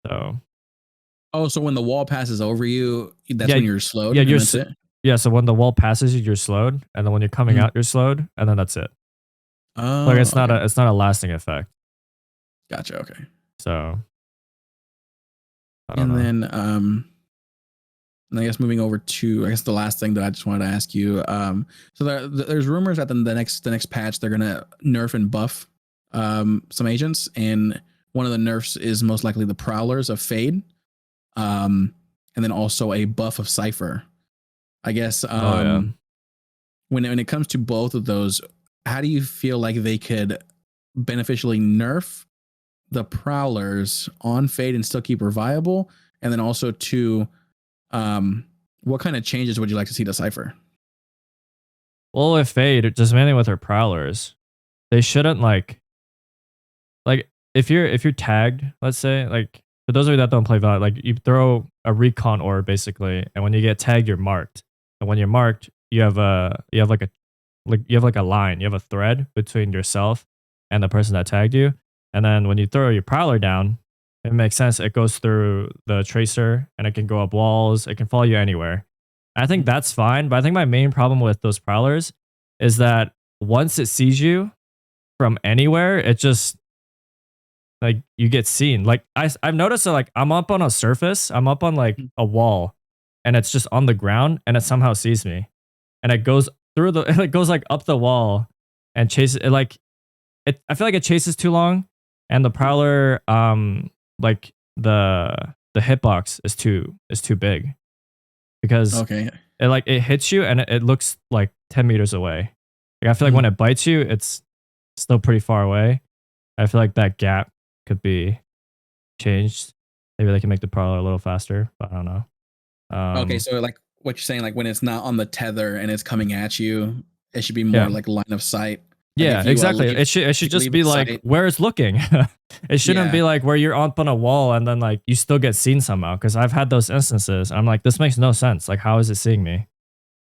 So Oh, so when the wall passes over you, that's yeah, when you're slowed, yeah, and that's it. yeah. So when the wall passes you, you're slowed, and then when you're coming Mhm. out, you're slowed, and then that's it. Like Oh, okay. it's not a lasting effect. Gotcha. Okay. So I don't And know. then and I guess moving over to I guess the last thing that I just wanted to ask you. So there's rumors that the next patch they're gonna nerf and buff some agents, and one of the nerfs is most likely the prowlers of Fade, and then also a buff of Cipher. I guess Oh yeah. when it comes to both of those, how do you feel like they could beneficially nerf the prowlers on Fade and still keep her viable? And then also to what kind of changes would you like to see to Cipher? Well, if Fade just mainly with her prowlers, they shouldn't like if you're tagged, let's say like for those of you that don't play Valorant, like you throw a recon orb basically, and when you get tagged, you're marked. And when you're marked, you have like a you have like a line, you have a thread between yourself and the person that tagged you. And then when you throw your prowler down, it makes sense. It goes through the tracer and it can go up walls. It can follow you anywhere. I think that's fine. But I think my main problem with those prowlers is that once it sees you from anywhere, it just like you get seen. Like I've noticed that like I'm up on a surface, I'm up on like a wall, and it's just on the ground, and it somehow sees me, and it goes through the it goes like up the wall and chases it like it. I feel like it chases too long, and the prowler like the hitbox is too big because Okay. it like it hits you and it looks like 10 meters away. Like I feel like Mhm. when it bites you, it's still pretty far away. I feel like that gap could be changed. Maybe they can make the prowler a little faster, but I don't know. Okay, Um, so like what you're saying, like when it's not on the tether and it's coming at you, it should be yeah, more like line of sight. Like yeah, exactly. It if should you just leave be its like sight, where it's looking. It shouldn't yeah, be like where you're up on a wall and then like you still get seen somehow. Because I've had those instances. I'm like, this makes no sense. Like, how is it seeing me?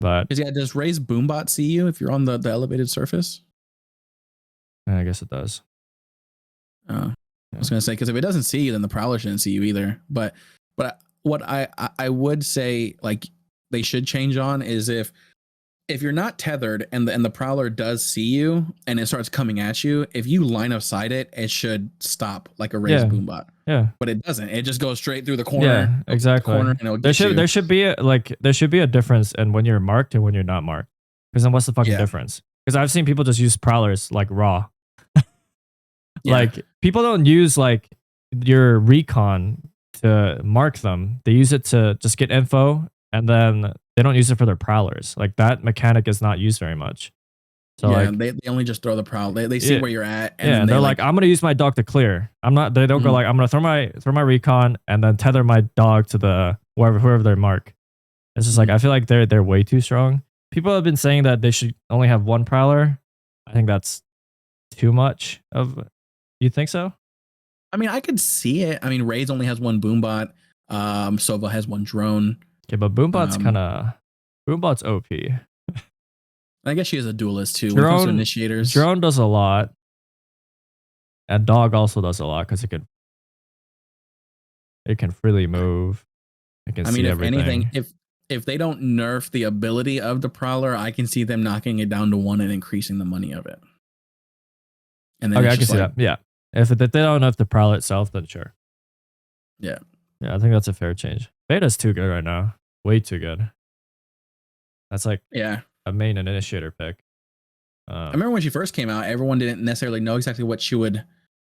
But because yeah, does Ray's Boombot see you if you're on the elevated surface? I guess it does. I Yeah. was gonna say because if it doesn't see you, then the prowler shouldn't see you either. But what I would say like they should change on is if you're not tethered and the prowler does see you and it starts coming at you, if you line of sight it, it should stop like a raised Yeah. boombot. Yeah. But it doesn't. It just goes straight through the corner, Yeah, opens up the exactly. corner, and it'll get you. There should be there should be a difference in when you're marked and when you're not marked. Because then what's the fucking Yeah, difference? Because I've seen people just use prowlers like raw. yeah. Like people don't use like your recon to mark them. They use it to just get info and then they don't use it for their prowlers. Like that mechanic is not used very much. So Yeah, like, they only just throw the prowl. They see yeah, where you're at, and yeah, then and they they're like, like. I'm gonna use my dog to clear. I'm not. They don't go Mhm. like, I'm gonna throw my recon and then tether my dog to the whoever they mark. It's just like, Mhm. I feel like they're way too strong. People have been saying that they should only have one prowler. I think that's too much of. You think so? I mean, I could see it. I mean, Raze only has one boombot. Sova has one drone. Okay, but Boombot's Um, kind of Boombot's OP. I guess she is a duelist too. When it comes to Drone initiators, Drone does a lot, and Dog also does a lot because it can freely move. It can I mean, see if anything, everything. if they don't nerf the ability of the prowler, I can see them knocking it down to 1 and increasing the money of it. And then Okay, it's I can just see like, that. Yeah, if they don't know if the Prowl itself, then sure. yeah, Yeah, I think that's a fair change. Beta's too good right now. Way too good. That's like yeah. a main and initiator pick. I remember when she first came out, everyone didn't necessarily know exactly what she would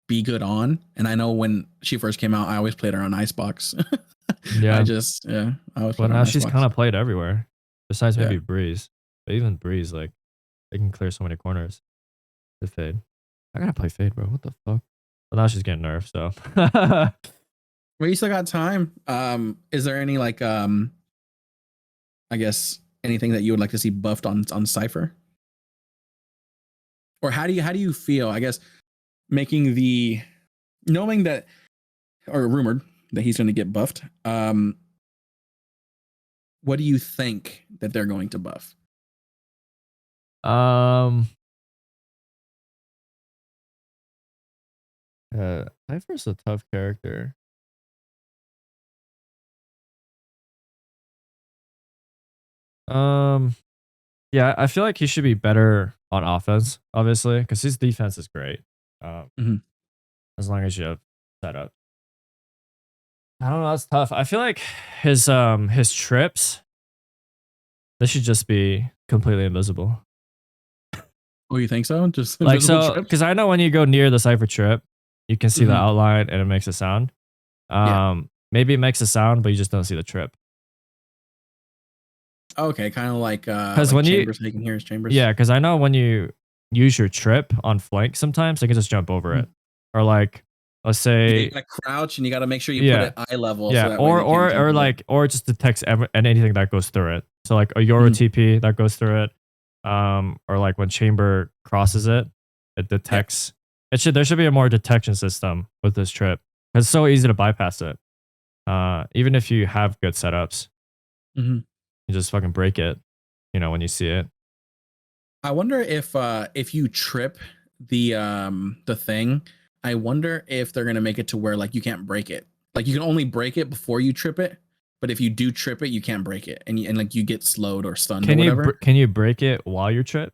be good on. And I know when she first came out, I always played her on Icebox. Yeah, I always but played her on now she's kind Icebox. of played everywhere. Besides Yeah. maybe Breeze, but even Breeze, like they can clear so many corners. The Fade. I gotta play Fade, bro. What the fuck? Well, now she's getting nerfed, so. Well, you still got time. Is there any like I guess anything that you would like to see buffed on Cypher? Or how do you feel? I guess making the knowing that or rumored that he's going to get buffed. What do you think that they're going to buff? um, Cypher's a tough character. Um, yeah, I feel like he should be better on offense, obviously, because his defense is great. Mm-hmm. As long as you have setup. I don't know. That's tough. I feel like his trips, they should just be completely invisible. Oh, you think so? Just Like invisible so, trips? because I know when you go near the Cypher trip, you can see the Mm-hmm. outline and it makes a sound. Yeah. Maybe it makes a sound, but you just don't see the trip. Okay, kind of Because like when you, chambers. So you can hear his chambers. yeah, because I know when you use your trip on flank, sometimes they can just jump over Mhm. it, or like, let's Yeah, you say, gotta crouch and you gotta make sure you put yeah, it eye level so yeah, that way they can't jump or over it. like, or it just detects and anything that goes through it. So like a Euro Mhm. TP that goes through it, or like when chamber crosses it, it Yeah. detects. There should be a more detection system with this trip. It's so easy to bypass it. Even if you have good setups, Mm-hmm. you just fucking break it. You know when you see it. I wonder if you trip the thing, I wonder if they're gonna make it to where like you can't break it. Like you can only break it before you trip it, but if you do trip it, you can't break it, and like you get slowed or stunned or whatever. Can you break it while you're tripped?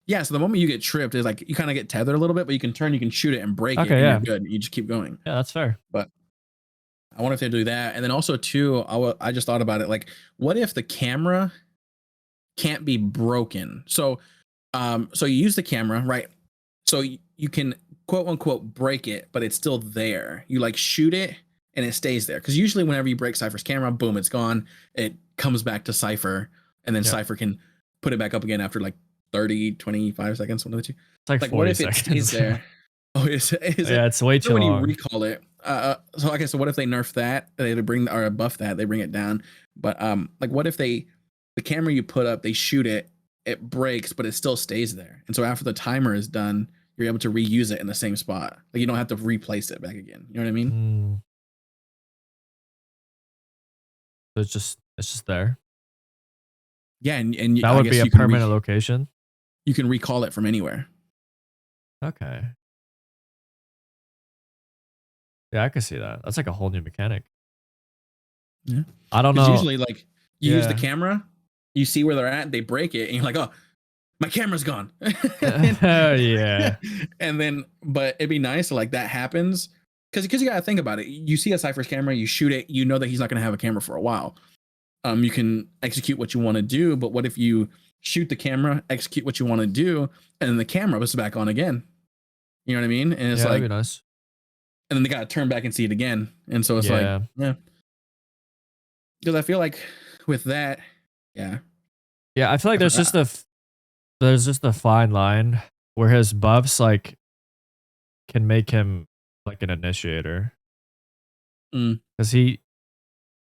Yeah, so the moment you get tripped is like you kind of get tethered a little bit, but you can turn, you can shoot it and break it, Okay, and you're yeah, good. You just keep going. yeah, that's fair. But I wonder if they do that, and then also too, I just thought about it. Like, what if the camera can't be broken? So you use the camera, right? So you can quote unquote break it, but it's still there. You like shoot it and it stays there. Because usually whenever you break Cypher's camera, boom, it's gone. It comes back to Cypher, and then Yeah, Cypher can put it back up again after like 30, 25 seconds, one of the two. it's like Like, what 40 if it stays seconds. there? Oh, is Yeah, it? it's way Or too when you long. recall it. So okay, so what if they nerf that? They bring or buff that, they bring it down. But like what if the camera you put up, they shoot it, it breaks, but it still stays there. And so after the timer is done, you're able to reuse it in the same spot. Like you don't have to replace it back again. You know what I mean? Mm, so it's just there. Yeah, and That I would be guess a permanent location. you can recall it from anywhere. Okay. Yeah, I can see that. That's like a whole new mechanic. Yeah. I don't Because know. usually like you use the Yeah. camera, you see where they're at, they break it, and you're like, oh, my camera's gone. and, Yeah. and then, but it'd be nice to like that happens because you gotta think about it. You see a Cypher's camera, you shoot it, you know that he's not gonna have a camera for a while. You can execute what you want to do, but what if you shoot the camera, execute what you want to do, and then the camera was back on again? You know what I mean? And it's Yeah, that'd like, be nice. and then they gotta turn back and see it again. And so it's like, Yeah. yeah, because I feel like with that, yeah, Yeah, I feel like I there's just forgot. there's just a fine line where his buffs like can make him like an initiator Mm, because he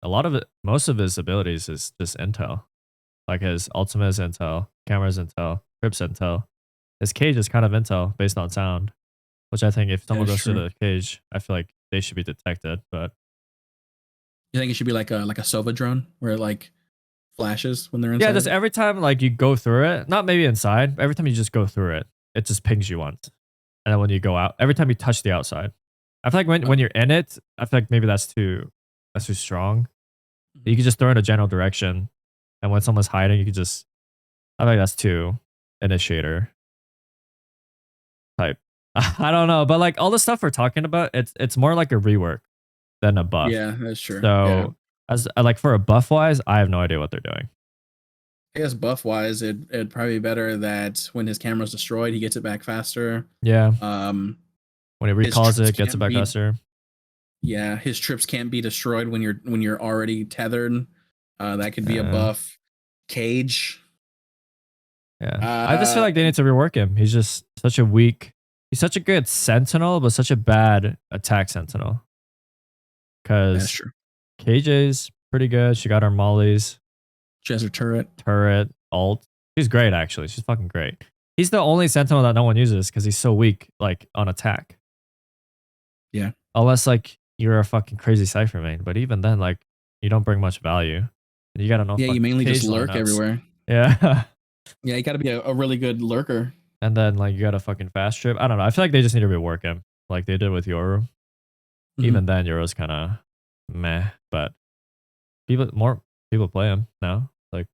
a lot of it, most of his abilities is just intel. Like his ultimate is intel, camera's intel, crypt's intel. His cage is kind of intel based on sound, which I think if that someone is goes through true. the cage, I feel like they should be detected. But You think it should be like a Sova drone where it like flashes when they're yeah, just inside? every time like you go through it, not maybe inside, but every time you just go through it, it just pings you once. And then when you go out, every time you touch the outside. I feel like when Oh. you're in it, I feel like maybe that's too strong. You Mhm. can just throw in a general direction. And when someone's hiding, you can just I think that's too initiator type. I don't know, but like all the stuff we're talking about, it's more like a rework than a buff. Yeah, that's true. Yeah. So as like for a buff wise, I have no idea what they're doing. I guess buff wise, it'd probably be better that when his camera's destroyed, he gets it back faster. Yeah, Um, when it his recalls trips it, gets it can't back be faster. yeah, his trips can't be destroyed when you're already tethered. That could be a Yeah, buff. Cage. yeah. I just feel Uh, like they need to rework him. He's just such a weak. He's such a good sentinel, but such a bad attack sentinel. that's Because true. KJ's pretty good. She got her mollies, She has her turret. turret, alt. She's great actually. She's fucking great. He's the only sentinel that no one uses because he's so weak, like on attack. Yeah. Unless like you're a fucking crazy Cypher main, but even then, like you don't bring much value. And you gotta know Yeah, you fucking mainly just cage lurk lineups. everywhere. Yeah. Yeah, you got to be a really good lurker. And then like you got a fucking fast trip. I don't know. I feel like they just need to rework him. Like they did with Yoru. Mhm. Even then Yoru's kinda meh, but more people play him now. Like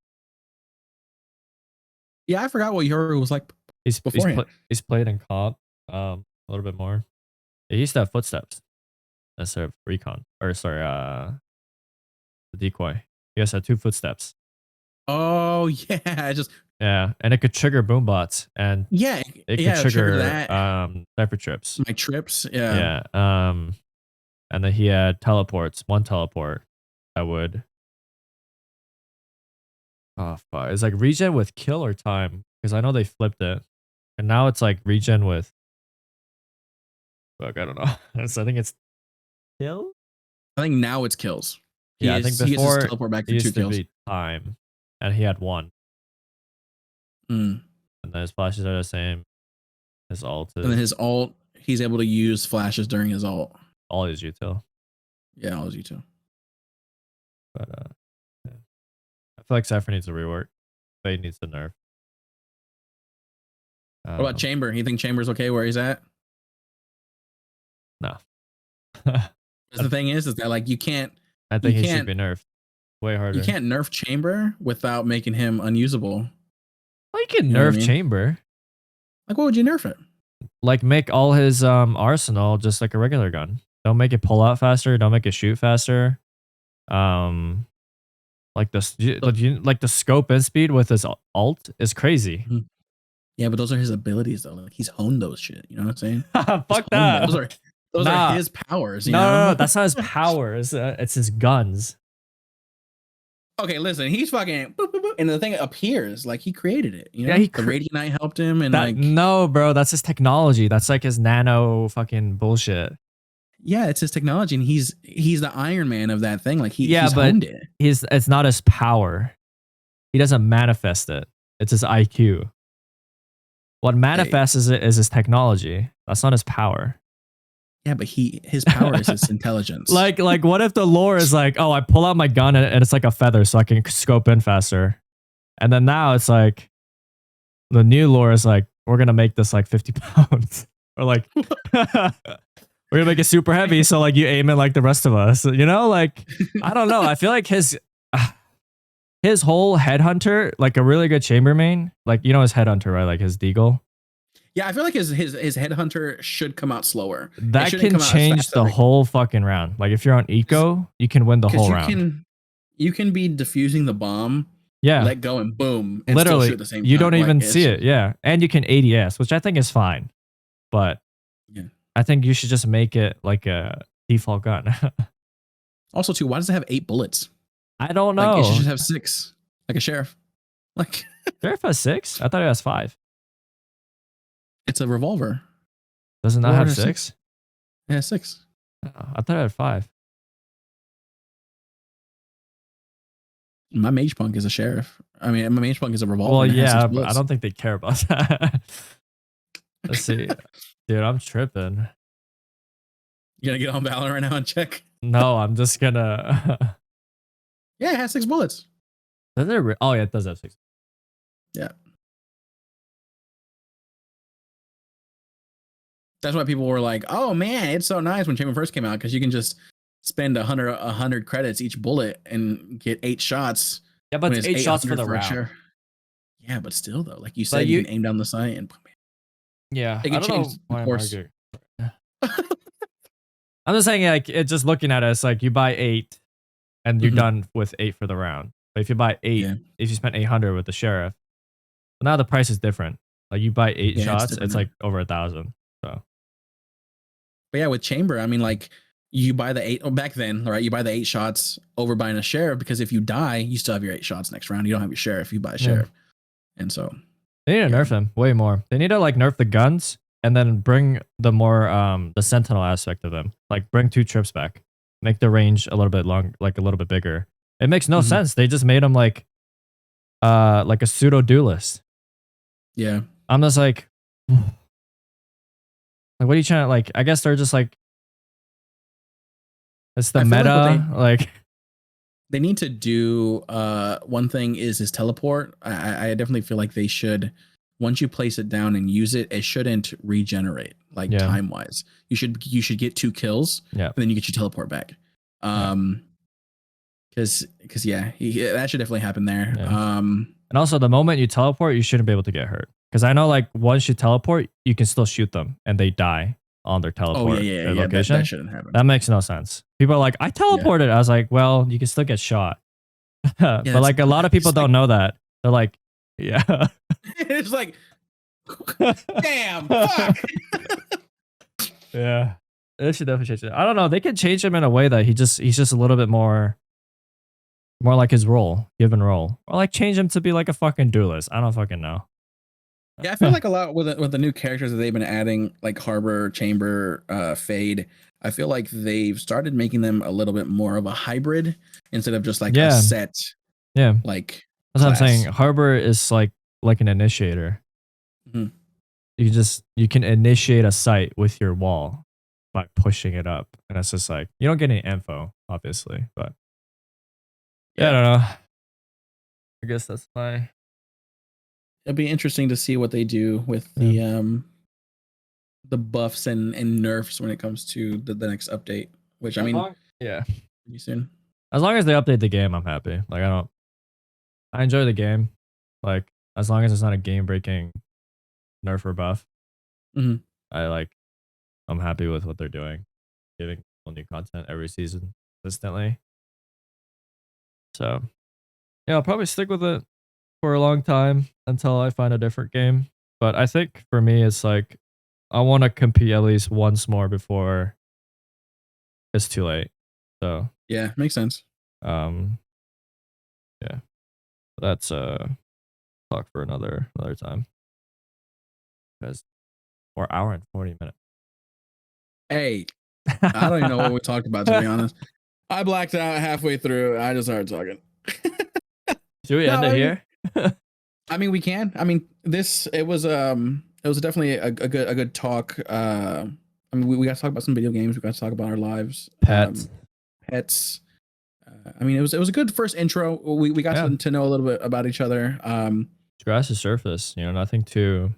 Yeah, I forgot what Yoru was like beforehand. he's played in comp a little bit more. He used to have footsteps instead of recon. Or sorry, the decoy. He has two footsteps. Oh yeah, I just Yeah, and it could trigger boom bots, and yeah it could yeah trigger trigger that. cipher trips. My trips. Yeah. Yeah, and then he had teleports. One teleport that would oh fuck, it's like regen with kill or time because I know they flipped it, and now it's like regen with fuck. I don't know. So I think it's kill. I think now it's kills. Yeah, I think He gets his before teleport back it for two used to kills. be time, and he had one, Mm. and then his flashes are the same. His ult And then is his alt, he's able to use flashes during his alt. all his util. Yeah, I'll use you too. But yeah. I feel like Cypher needs a rework. Fade needs to nerf. What about Um, Chamber? You think Chamber's okay where he's at? no. Because the thing is that like I you think he should can't be nerfed way you harder. can't nerf Chamber without making him unusable. Well, you can You know what I nerf mean? Chamber. Like, what would you nerf it? Like make all his arsenal just like a regular gun. Don't make it pull out faster. Don't make it shoot faster. Um, like like the scope and speed with his alt is crazy. Mhm. Yeah, but those are his abilities though. Like he's honed those shit. You know what I'm saying? He's Fuck honed those. that. Those are Nah, his powers. You no, know? that's not his power. It's his guns. Okay, listen. He's fucking boop, boop, boop, and the thing appears like he created it. You Yeah, know, the Radiant Knight helped him, and that like no, bro, that's his technology. That's like his nano fucking bullshit. yeah, it's his technology, and he's the Iron Man of that thing. Like Yeah, he's but honed it. it's not his power. He doesn't manifest it. It's his IQ. What Hey, manifests it is his technology. That's not his power. yeah, but his power is his intelligence. Like what if the lore is like, oh, I pull out my gun and it's like a feather so I can scope in faster. And then now it's like the new lore is like, we're gonna make this like 50 pounds. Or like we're gonna make it super heavy so like you aim it like the rest of us. You know, like I don't know. I feel like his whole headhunter, like a really good chamber main, like you know his headhunter, right? Like his deagle. Yeah, I feel like his headhunter should come out slower. It That shouldn't can come out as change fast the as whole fucking round. Like if you're on eco, you can win the because whole round. you can be defusing the bomb, Yeah. let go and boom, and still shoot Literally, at the same you time. don't Like even see it's it. Yeah. And you can ADS, which I think is fine. But yeah. I think you should just make it like a default gun. Also, too, why does it have 8 bullets? I don't Like it should know. just have 6, like a sheriff. Like Sheriff has 6? I thought it has 5. It's a revolver. Does it not Revolver have has 6? It has 6. Oh, I thought it had 5. My mage punk is a sheriff. I mean, my mage punk is a revolver Well, and it has 6 yeah, but I bullets. don't think they care about that. Let's see. Dude, I'm tripping. You gonna get on Valorant right now and check? No, I'm just gonna. Yeah, it has 6 bullets. Does it? Oh, yeah, it does have 6. Yeah. That's why people were like, "Oh man, it's so nice when Chamber first came out because you can just spend 100 credits each bullet and get 8 shots." Yeah, but When it's it's 8 shots for 800 the for a round. share. Yeah, but still though, like you But said, you can aim down the sight and yeah, it I can don't change know the why I'm course. arguing. I'm just saying, like, it just looking at it, it's like you buy 8 and you're Mhm. done with 8 for the round. But if you buy 8, Yeah, if you spend 800 with the sheriff, now the price is different. Like you buy 8 yeah, it's shots, different it's now. like over 1,000. So But yeah, with Chamber, I mean, like you buy the 8 back then, right? You buy the 8 shots over buying a sheriff because if you die, you still have your 8 shots next round. You don't have your sheriff. You buy a yeah, sheriff, and so they need to yeah, nerf them way more. They need to like nerf the guns and then bring the more the sentinel aspect of them. Like bring 2 trips back, make the range a little bit long, like a little bit bigger. It makes no Mhm. sense. They just made them like a pseudo duelist. Yeah. I'm just like, what are you trying to like? I guess they're just like, it's the I feel like what meta. Like, they need to do one thing is his teleport. I definitely feel like they should, once you place it down and use it, it shouldn't regenerate like yeah, time wise. You should get 2 kills yeah, and then you get your teleport back. yeah, Because yeah, that should definitely happen there. yeah. And also, the moment you teleport, you shouldn't be able to get hurt. Because I know, like, once you teleport, you can still shoot them and they die on their Oh yeah, teleport, yeah, their yeah. That location. shouldn't happen. That makes no sense. People are like, I Yeah, teleported. I was like, well, you can still get shot. yeah. But That's like, a lot of people it's like don't know that. They're like, yeah. it's like damn fuck. Yeah. They should definitely change it. I don't know. They could change him in a way that he's just a little bit more like his role, given role. Or like change him to be like a fucking duelist. I don't fucking know. Yeah, I feel like a lot with the new characters that they've been adding, like Harbor, Chamber, Fade. I feel like they've started making them a little bit more of a hybrid instead of just like a Yeah. set Yeah. like That's what I'm saying. class. Harbor is like an initiator. Mhm. You can initiate a site with your wall by pushing it up. And it's just like you don't get any info, obviously. But yeah, I Yeah, don't know. I guess that's my it'll be interesting to see what they do with yeah. the buffs and nerfs when it comes to the next update. Which I As mean, long yeah. pretty soon. As long as they update the game, I'm happy. Like I enjoy the game. Like as long as it's not a game breaking nerf or buff, Mhm. I'm happy with what they're doing. Giving people new content every season consistently. So yeah, I'll probably stick with it for a long time until I find a different game. But I think for me, it's like I want to compete at least once more before it's too late. So, Yeah, makes sense. um, yeah, that's talk for another time because we're hour and 40 minutes. Hey, I don't even know what we talked about, to be honest. I blacked out halfway through. I just started talking. Should we No, end it here? I mean we can. I mean it was definitely a good talk. I mean we got to talk about some video games. We got to talk about our lives, Pets. pets. I mean it was a good first intro. We got Yeah, to know a little bit about each other. scratch the surface. You know, nothing too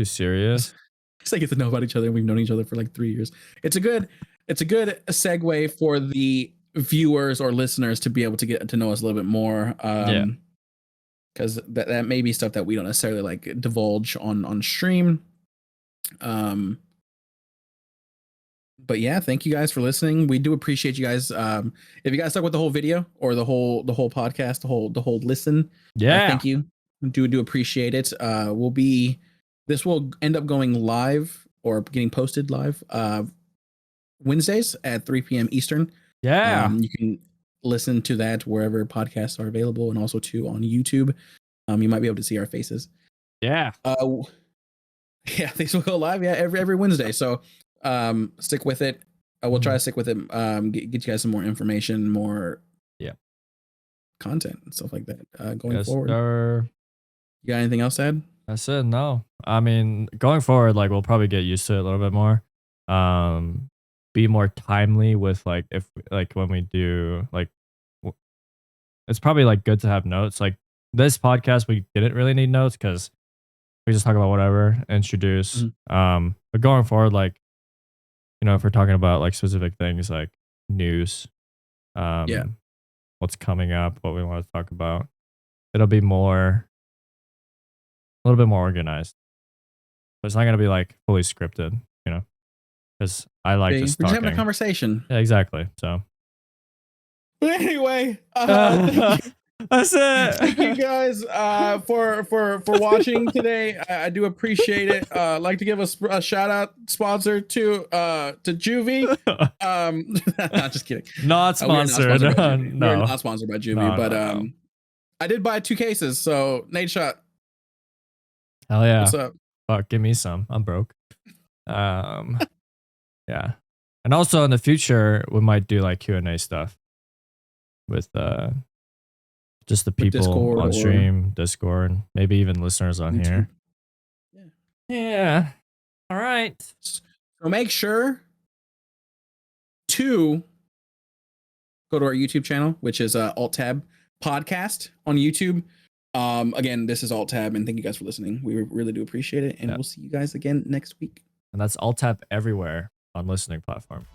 serious. Just like get to know about each other. We've known each other for like 3 years. It's a good segue for the viewers or listeners to be able to get to know us a little bit more. Yeah, Because that may be stuff that we don't necessarily like divulge on stream. Um, but yeah, thank you guys for listening. We do appreciate you guys. If you guys stuck with the whole video or the whole podcast, the whole listen, yeah, thank you. Do appreciate it. This will end up going live or getting posted live Wednesdays at 3 p.m. Eastern. yeah. You can listen to that wherever podcasts are available and also too on YouTube. You might be able to see our faces. Yeah. Yeah, things will go live. Yeah, every Wednesday. So stick with it. We'll try to stick with it. Get you guys some more information, more content and stuff like that going forward. Sir. You got anything else to add? That's it. No, I mean, going forward, like we'll probably get used to it a little bit more. Be more timely with like if like when we do like, it's probably like good to have notes. Like this podcast, we didn't really need notes because we just talk about whatever, introduce. But going forward, like, you know, if we're talking about like specific things like news, what's coming up, what we want to talk about, it'll be a little bit more organized. But it's not gonna be like fully scripted, you know, because I like just we're talking. just having a conversation. Yeah, exactly. So, but anyway, thank you. That's it. Thank you guys for watching today. I do appreciate it. I'd like to give a shout out sponsor to Juvie. Not just kidding. Not sponsored. No. We're not sponsored by Juvie, but I did buy 2 cases. So Nate shot. Hell yeah. What's up? Fuck, give me some. I'm broke. Yeah. And also in the future, we might do like Q&A stuff with just the people Discord on stream, Discord, maybe even listeners on YouTube. here. Yeah. All right. So make sure to go to our YouTube channel, which is Alt Tab Podcast on YouTube. Again, this is Alt Tab, and thank you guys for listening. We really do appreciate it, and we'll see you guys again next week. And that's Alt Tab everywhere on listening platform.